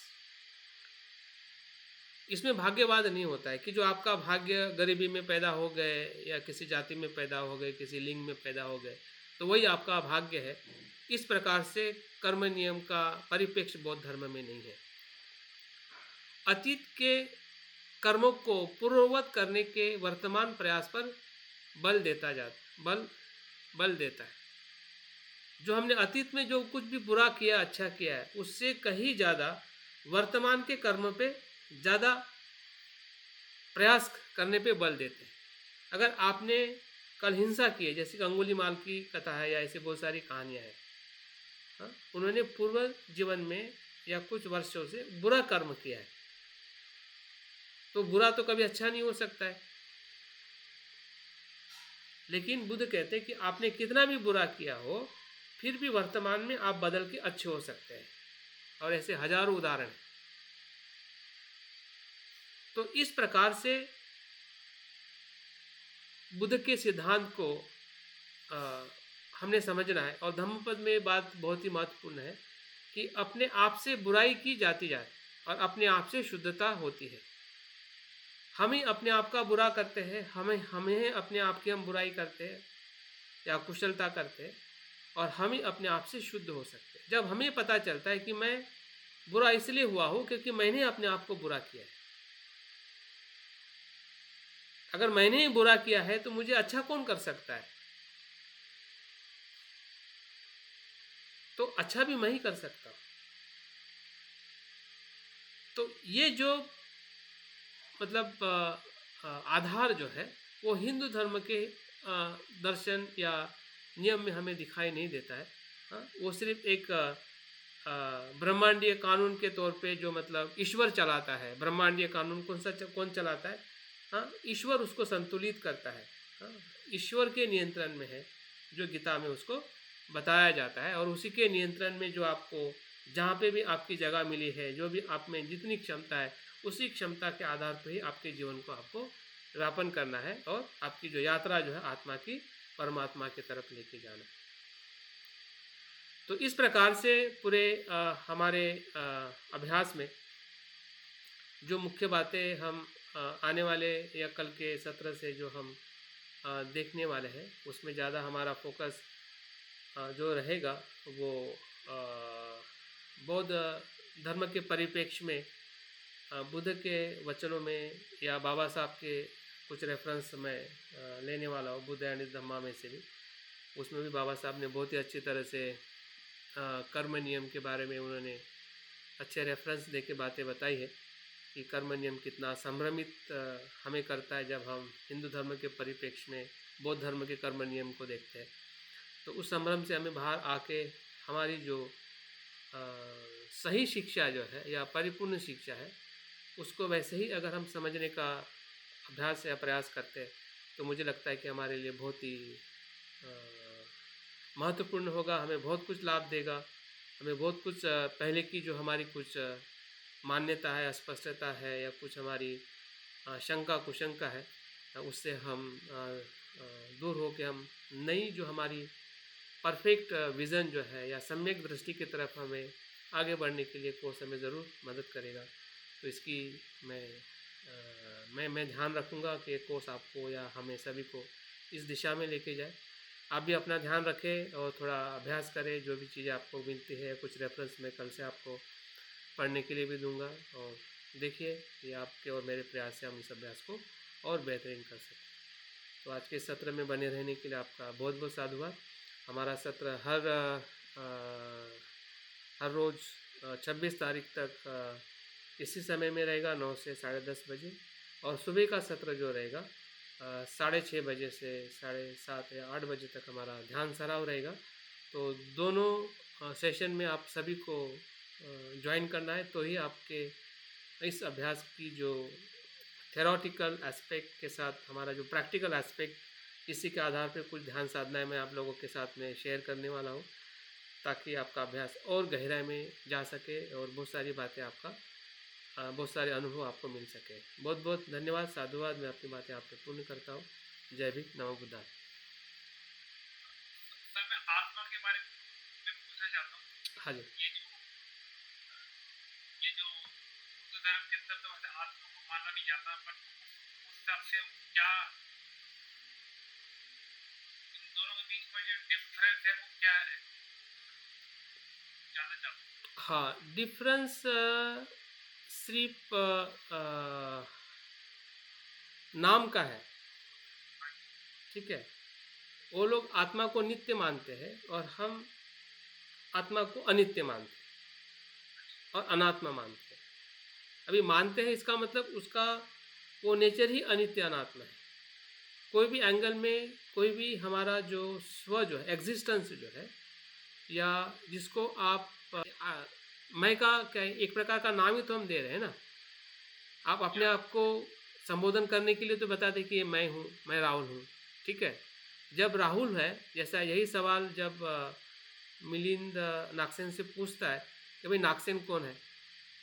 इसमें भाग्यवाद नहीं होता है कि जो आपका भाग्य गरीबी में पैदा हो गए या किसी जाति में पैदा हो गए, किसी लिंग में पैदा हो गए, तो वही आपका भाग्य है। इस प्रकार से कर्म नियम का परिप्रेक्ष्य बौद्ध धर्म में नहीं है। अतीत के कर्मों को पूर्ववत करने के वर्तमान प्रयास पर बल देता है। जो हमने अतीत में जो कुछ भी बुरा किया, अच्छा किया है, उससे कहीं ज़्यादा वर्तमान के कर्म पे ज़्यादा प्रयास करने पे बल देते हैं। अगर आपने कल हिंसा की है, जैसे कि अंगुलीमाल की कथा है या ऐसे बहुत सारी कहानियाँ हैं, हाँ, उन्होंने पूर्व जीवन में या कुछ वर्षों से बुरा कर्म किया है, तो बुरा तो कभी अच्छा नहीं हो सकता है। लेकिन बुद्ध कहते हैं कि आपने कितना भी बुरा किया हो, फिर भी वर्तमान में आप बदल के अच्छे हो सकते हैं, और ऐसे हजारों उदाहरण हैं। तो इस प्रकार से बुद्ध के सिद्धांत को हमने समझना है। और धम्मपद में बात बहुत ही महत्वपूर्ण है कि अपने आप से बुराई की जाती जाए और अपने आप से शुद्धता होती है। हम ही अपने आप का बुरा करते हैं, हमें अपने आप की हम बुराई करते हैं या कुशलता करते हैं, और हम ही अपने आप से शुद्ध हो सकते हैं जब हमें पता चलता है कि मैं बुरा इसलिए हुआ हूँ क्योंकि मैंने अपने आप को बुरा किया है। अगर मैंने ही बुरा किया है तो मुझे अच्छा कौन कर सकता है? तो अच्छा भी मैं ही कर सकता हूँ। तो ये जो मतलब आधार जो है वो हिंदू धर्म के दर्शन या नियम में हमें दिखाई नहीं देता है। वो सिर्फ एक ब्रह्मांडीय कानून के तौर पे जो मतलब ईश्वर चलाता है। ब्रह्मांडीय कानून कौन चलाता है? हाँ, ईश्वर उसको संतुलित करता है। हाँ, ईश्वर के नियंत्रण में है, जो गीता में उसको बताया जाता है। और उसी के नियंत्रण में जो आपको जहाँ पे भी आपकी जगह मिली है, जो भी आप में जितनी क्षमता है, उसी क्षमता के आधार पर ही आपके जीवन को आपको व्यापन करना है और आपकी जो यात्रा जो है आत्मा की परमात्मा की तरफ लेके जाना है। तो इस प्रकार से पूरे हमारे अभ्यास में जो मुख्य बातें हम आने वाले या कल के सत्र से जो हम देखने वाले हैं, उसमें ज़्यादा हमारा फोकस जो रहेगा वो बौद्ध धर्म के परिप्रेक्ष्य में बुद्ध के वचनों में या बाबा साहब के कुछ रेफरेंस मैं लेने वाला हूँ, बुद्ध एंड धम्मा में से भी। उसमें भी बाबा साहब ने बहुत ही अच्छी तरह से कर्म नियम के बारे में उन्होंने अच्छे रेफरेंस दे के बातें बताई है कि कर्म नियम कितना संभ्रमित हमें करता है जब हम हिंदू धर्म के परिप्रेक्ष्य में बौद्ध धर्म के कर्म नियम को देखते हैं। तो उस संभ्रम से हमें बाहर आके हमारी जो सही शिक्षा जो है या परिपूर्ण शिक्षा है, उसको वैसे ही अगर हम समझने का अभ्यास या प्रयास करते हैं तो मुझे लगता है कि हमारे लिए बहुत ही महत्वपूर्ण होगा, हमें बहुत कुछ लाभ देगा। हमें बहुत कुछ पहले की जो हमारी कुछ मान्यता है, अस्पष्टता है या कुछ हमारी शंका कुशंका है, उससे हम दूर हो के हम नई जो हमारी परफेक्ट विज़न जो है या सम्यक दृष्टि की तरफ हमें आगे बढ़ने के लिए कोर्स हमें ज़रूर मदद करेगा। तो इसकी मैं ध्यान रखूँगा कि ये कोर्स आपको या हमें सभी को इस दिशा में लेके जाए। आप भी अपना ध्यान रखें और थोड़ा अभ्यास करें। जो भी चीज़ें आपको मिलती है, कुछ रेफरेंस मैं कल से आपको पढ़ने के लिए भी दूंगा, और देखिए कि आपके और मेरे प्रयास से हम इस अभ्यास को और बेहतरीन कर सकते हैं। तो आज के सत्र में बने रहने के लिए आपका बहुत बहुत साधुवाद। हमारा सत्र हर रोज़ 26 तारीख तक इसी समय में रहेगा, 9 से 10:30 बजे। और सुबह का सत्र जो रहेगा 6:30 बजे से 7:30 या 8 बजे तक हमारा ध्यान सराव रहेगा। तो दोनों सेशन में आप सभी को ज्वाइन करना है, तो ही आपके इस अभ्यास की जो थेरोटिकल एस्पेक्ट के साथ हमारा जो प्रैक्टिकल एस्पेक्ट, इसी के आधार पर कुछ ध्यान साधनाएं मैं आप लोगों के साथ में शेयर करने वाला हूँ, ताकि आपका अभ्यास और गहराई में जा सके और बहुत सारी बातें आपका बहुत सारे अनुभव आपको मिल सके। बहुत बहुत धन्यवाद, साधुवाद। मैं अपनी बातें आप पे पूर्ण करता हूँ। जय भीम, नमो बुद्धाय। सर मैं आत्मा के बारे में पूछना चाहता हूँ। हाँ जी। ये जो बुद्ध धर्म के अंदर तो वैसे आत्मा को माना नहीं जाता, पर उस हिसाब से क्या इन दोनों के बीच में जो डिफरेंस है वो क्या है, जानना चाहता हूँ। हाँ, डिफरेंस सिर्फ नाम का है, ठीक है। वो लोग आत्मा को नित्य मानते हैं और हम आत्मा को अनित्य मानते हैं और अनात्मा मानते हैं। अभी मानते हैं इसका मतलब उसका वो नेचर ही अनित्य अनात्मा है। कोई भी एंगल में कोई भी हमारा जो स्व जो है, एग्जिस्टेंस जो है, या जिसको आप मैं का क्या एक प्रकार का नाम ही तो हम दे रहे हैं ना। आप अपने आप को संबोधन करने के लिए तो बताते कि ये मैं हूँ, मैं राहुल हूँ, ठीक है। जब राहुल है, जैसा यही सवाल जब मिलिंद नागसेन से पूछता है कि भाई नागसेन कौन है,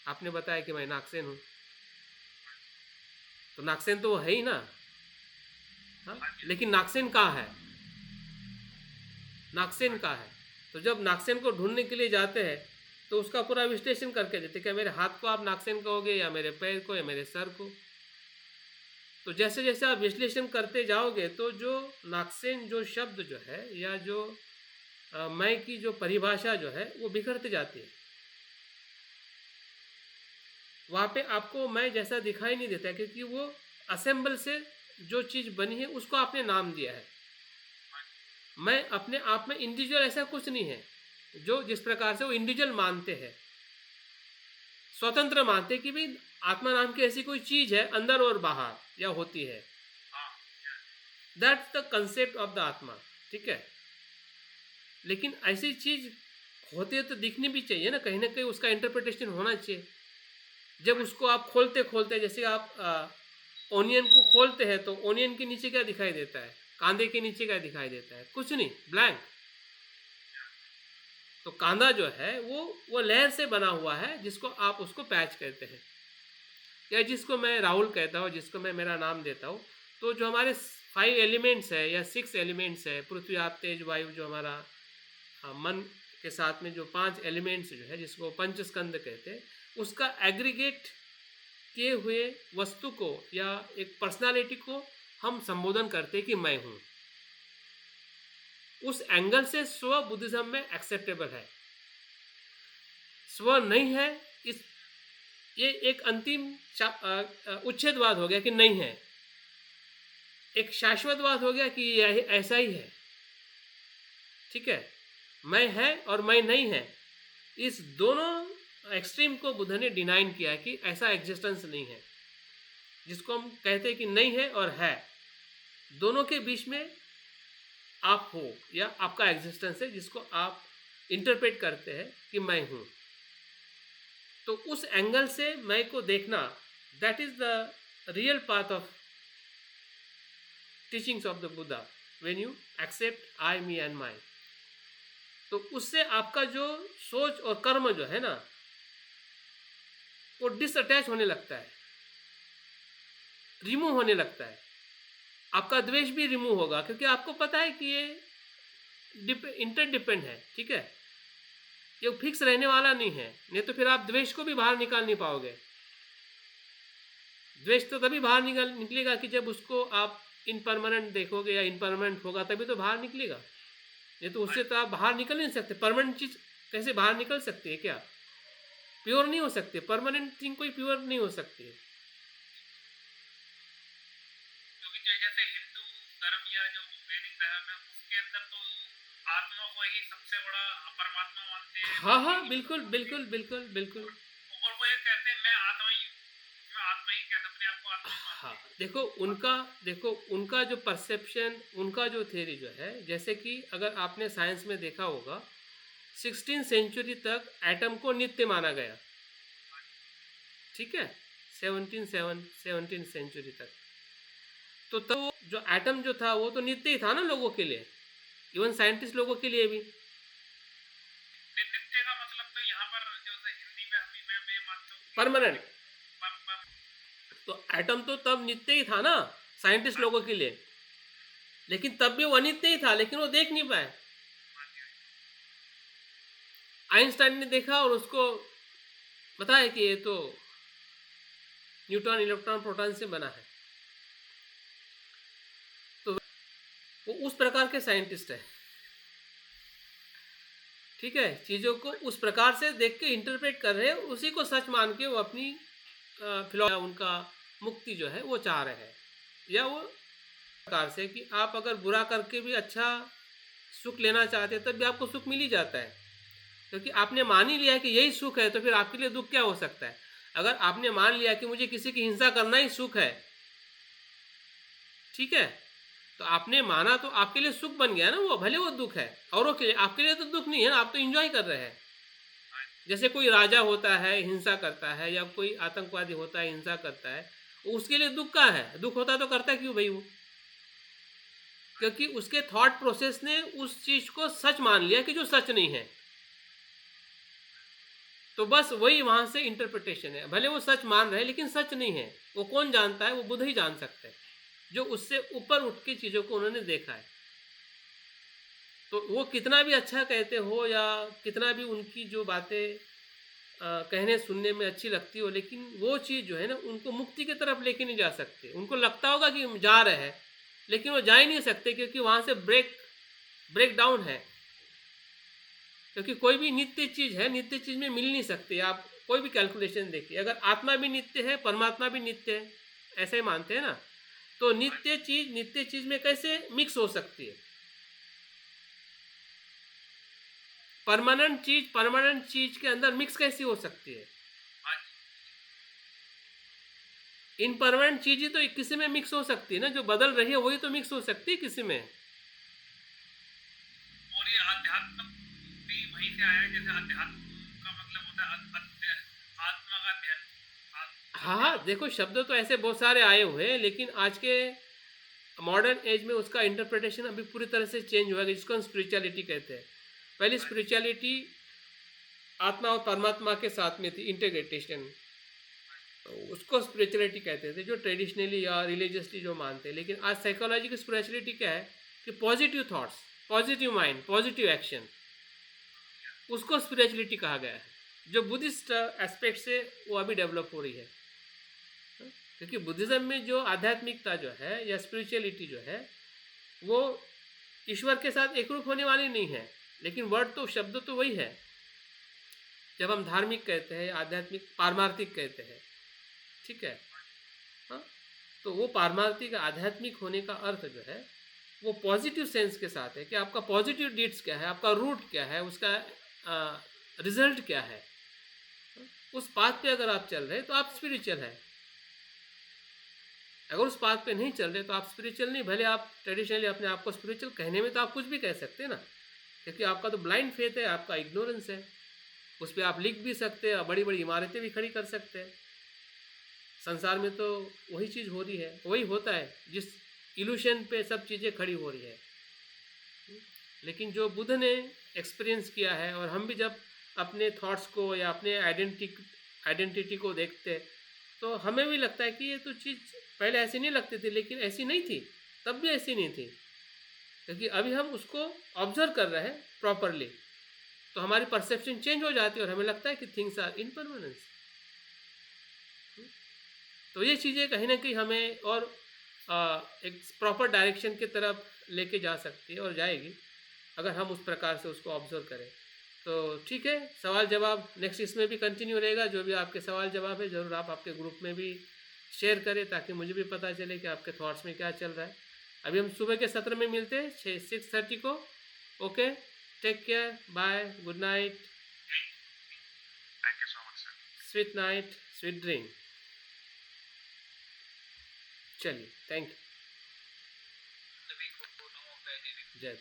आपने बताया कि मैं नागसेन हूँ, तो नागसेन तो वो है ही ना। हाँ, लेकिन नागसेन कहाँ है, नागसेन कहाँ है। तो जब नागसेन को ढूंढने के लिए जाते हैं तो उसका पूरा विश्लेषण करके देते, क्या मेरे हाथ को आप नागसेन कहोगे, या मेरे पैर को, या मेरे सर को। तो जैसे जैसे आप विश्लेषण करते जाओगे तो जो नागसेन जो शब्द जो है, या जो मैं की जो परिभाषा जो है, वो बिखरती जाती है। वहाँ पे आपको मैं जैसा दिखाई नहीं देता, क्योंकि वो असेंबल से जो चीज़ बनी है उसको आपने नाम दिया है। मैं अपने आप में इंडिविजुअल ऐसा कुछ नहीं है। जो जिस प्रकार से वो इंडिविजुअल मानते हैं, स्वतंत्र मानते कि भाई आत्मा नाम की ऐसी कोई चीज है अंदर और बाहर, या होती है। That's the concept of the आत्मा, ठीक है। लेकिन ऐसी चीज होती है तो दिखनी भी चाहिए ना कहीं उसका इंटरप्रिटेशन होना चाहिए। जब उसको आप खोलते खोलते, जैसे आप ओनियन को खोलते हैं तो ओनियन के नीचे क्या दिखाई देता है, कांदे के नीचे क्या दिखाई देता है, कुछ नहीं, ब्लैंक। तो कांदा जो है वो लेयर से बना हुआ है, जिसको आप उसको पैच कहते हैं, या जिसको मैं राहुल कहता हूँ, जिसको मैं मेरा नाम देता हूँ। तो जो हमारे 5 एलिमेंट्स है या 6 एलिमेंट्स है, पृथ्वी आप तेज वायु, जो हमारा मन के साथ में जो 5 एलिमेंट्स जो है, जिसको पंचस्कंद कहते हैं, उसका एग्रीगेट किए हुए वस्तु को या एक पर्सनालिटी को हम संबोधन करते हैं कि मैं हूँ। उस एंगल से स्व बुद्धिज्म में एक्सेप्टेबल है। स्व नहीं है, ये एक अंतिम उच्छेदवाद हो गया कि नहीं है। एक शाश्वतवाद हो गया कि यह ऐसा ही है, ठीक है। मैं है और मैं नहीं है, इस दोनों एक्सट्रीम को बुद्ध ने डिनाइन किया कि ऐसा एग्जिस्टेंस नहीं है। जिसको हम कहते हैं कि नहीं है और है, दोनों के बीच में आप हो, या आपका एग्जिस्टेंस है, जिसको आप इंटरप्रेट करते हैं कि मैं हूं। तो उस एंगल से मैं को देखना, that is the real path of teachings of the Buddha, when you accept I, me and my. तो उससे आपका जो सोच और कर्म जो है ना, वो डिसअटैच होने लगता है, रिमूव होने लगता है। आपका द्वेष भी रिमूव होगा, क्योंकि आपको पता है कि ये इंटरडिपेंड है, ठीक है। ये फिक्स रहने वाला नहीं है, नहीं तो फिर आप द्वेष को भी बाहर निकाल नहीं पाओगे। द्वेष तो तभी बाहर निकलेगा कि जब उसको आप इनपरमानेंट देखोगे, या इनपरमानेंट होगा तभी तो बाहर निकलेगा। नहीं तो उससे तो आप बाहर निकल नहीं सकते। परमानेंट चीज कैसे बाहर निकल सकती है, क्या प्योर नहीं हो सकती। परमानेंट थिंग कोई प्योर नहीं हो सकती है। क्योंकि जैसे हिंदू धर्म या जो वैदिक धर्म है, उसके अंदर तो आत्मा को ही सबसे बड़ा परमात्मा मानते हैं, हाँ बाकी हाँ, बिल्कुल बिल्कुल बिल्कुल बिल्कुल। और वो ये कहते हैं मैं आत्मा ही कहता अपने आप को आत्मा ही मानते हाँ, हैं। देखो उनका जो परसेप्शन, उनका जो थ्योरी जो है, जैसे कि अगर आपने साइंस में देखा होगा, 16th सेंचुरी तक एटम को नित्य माना गया, ठीक है, 17th सेंचुरी तक। तो तब वो जो एटम जो था वो तो नित्य ही था ना लोगों के लिए, इवन साइंटिस्ट लोगों के लिए भी। नित्य का मतलब तो यहाँ पर जो है हिंदी में मैं मानता हूँ कि परमानेंट। पर तो एटम तो तब नित्य ही था ना साइंटिस्ट लोगों के लिए, लेकिन तब भी वो अनित्य ही था, लेकिन वो देख नहीं पाए। आइंस्टाइन ने देखा और उसको बताया कि ये तो न्यूट्रॉन इलेक्ट्रॉन प्रोटॉन से बना है। तो वो उस प्रकार के साइंटिस्ट है, ठीक है, चीज़ों को उस प्रकार से देख के इंटरप्रेट कर रहे हैं, उसी को सच मान के वो अपनी फिलॉसफी, उनका मुक्ति जो है वो चाह रहे हैं। या वो प्रकार से कि आप अगर बुरा करके भी अच्छा सुख लेना चाहते हैं तब भी आपको सुख मिल ही जाता है, क्योंकि आपने मान ही लिया कि यही सुख है, तो फिर आपके लिए दुख क्या हो सकता है। अगर आपने मान लिया कि मुझे किसी की हिंसा करना ही सुख है, ठीक है, तो आपने माना तो आपके लिए सुख बन गया ना वो, भले वो दुख है औरों के लिए, आपके लिए तो दुख नहीं है ना, आप तो इंजॉय कर रहे हैं। जैसे कोई राजा होता है हिंसा करता है, या कोई आतंकवादी होता है हिंसा करता है, उसके लिए दुख का है, दुख होता तो करता क्यों भाई वो, क्योंकि उसके थॉट प्रोसेस ने उस चीज को सच मान लिया कि जो सच नहीं है। तो बस वही वहां से इंटरप्रिटेशन है, भले वो सच मान रहे हैं लेकिन सच नहीं है। वो कौन जानता है, वो बुद्ध ही जान सकते हैं, जो उससे ऊपर उठ के चीजों को उन्होंने देखा है। तो वो कितना भी अच्छा कहते हो या कितना भी उनकी जो बातें कहने सुनने में अच्छी लगती हो, लेकिन वो चीज़ जो है ना उनको मुक्ति की तरफ लेके नहीं जा सकते। उनको लगता होगा कि हम जा रहे हैं, लेकिन वो जा ही नहीं सकते, क्योंकि वहाँ से ब्रेक डाउन है। क्योंकि कोई भी नित्य चीज़ है, नित्य चीज़ में मिल नहीं सकती। आप कोई भी कैलकुलेशन देखिए, अगर आत्मा भी नित्य है परमात्मा भी नित्य है, ऐसे ही मानते हैं ना, तो नित्य चीज़ में कैसे मिक्स हो सकती है। परमानेंट चीज के अंदर मिक्स कैसी हो सकती है। इनपरमानेंट चीज ही तो किसी में मिक्स हो सकती है ना, जो बदल रही है वही तो मिक्स हो सकती है किसी में। और ये अध्यात्म भी वहीं से आया है, जैसे अध्यात्म का मतलब होता है आत्मा का ध्यान। हाँ हाँ, देखो शब्द तो ऐसे बहुत सारे आए हुए हैं, लेकिन आज के मॉडर्न एज में उसका इंटरप्रिटेशन अभी पूरी तरह से चेंज हुआ है, जिसको हम स्पिरिचुअलिटी कहते हैं। पहली स्पिरिचुअलिटी आत्मा और परमात्मा के साथ में थी, इंटीग्रेटेशन, उसको स्पिरिचुअलिटी कहते थे, जो ट्रेडिशनली या रिलीजियसली जो मानते हैं। लेकिन आज साइकोलॉजी की स्पिरिचुअलिटी क्या है कि positive thoughts, positive mind, positive action, उसको स्पिरिचुअलिटी कहा गया है, जो बुद्धिस्ट एस्पेक्ट से वो अभी डेवलप हो रही है। क्योंकि बुद्धिज्म में जो आध्यात्मिकता जो है या स्पिरिचुअलिटी जो है वो ईश्वर के साथ एकरूप होने वाली नहीं है, लेकिन वर्ड तो, शब्द तो वही है। जब हम धार्मिक कहते हैं, आध्यात्मिक, पारमार्थिक कहते हैं, ठीक है, हाँ, तो वो पारमार्थिक आध्यात्मिक होने का अर्थ जो है वो पॉजिटिव सेंस के साथ है कि आपका पॉजिटिव डीड्स क्या है, आपका रूट क्या है, उसका रिजल्ट क्या है। उस पाथ पे अगर आप चल रहे हैं तो आप स्पिरिचुअल है। अगर उस पाथ पे नहीं चल रहे तो आप स्पिरिचुअल नहीं। भले आप ट्रेडिशनली अपने आप को स्पिरिचुअल कहने में तो आप कुछ भी कह सकते हैं ना, क्योंकि आपका तो ब्लाइंड फेथ है, आपका इग्नोरेंस है। उस पर आप लिख भी सकते हैं, बड़ी बड़ी इमारतें भी खड़ी कर सकते हैं। संसार में तो वही चीज़ हो रही है, वही होता है जिस इल्यूशन पे सब चीज़ें खड़ी हो रही है। लेकिन जो बुद्ध ने एक्सपीरियंस किया है, और हम भी जब अपने थॉट्स को या अपने आइडेंटिटी को देखते तो हमें भी लगता है कि ये तो चीज़ पहले ऐसी नहीं लगती थी, लेकिन ऐसी नहीं थी, तब भी ऐसी नहीं थी, क्योंकि अभी हम उसको ऑब्जर्व कर रहे हैं प्रॉपरली, तो हमारी परसेप्शन चेंज हो जाती है और हमें लगता है कि थिंग्स आर इनपरमानेंस। तो ये चीज़ें कहीं ना कहीं हमें और एक प्रॉपर डायरेक्शन की तरफ लेके जा सकती है और जाएगी, अगर हम उस प्रकार से उसको ऑब्जर्व करें। तो ठीक है, सवाल जवाब नेक्स्ट इसमें भी कंटिन्यू रहेगा। जो भी आपके सवाल जवाब है ज़रूर आप आपके ग्रुप में भी शेयर करें, ताकि मुझे भी पता चले कि आपके थॉट्स में क्या चल रहा है। अभी हम सुबह के सत्र में मिलते हैं 6:30 को। Okay, take care, bye, good night, thank you so much sir. Sweet night, sweet dream. चलिए, थैंक यू, सभी को नमो, जय देवी। जय।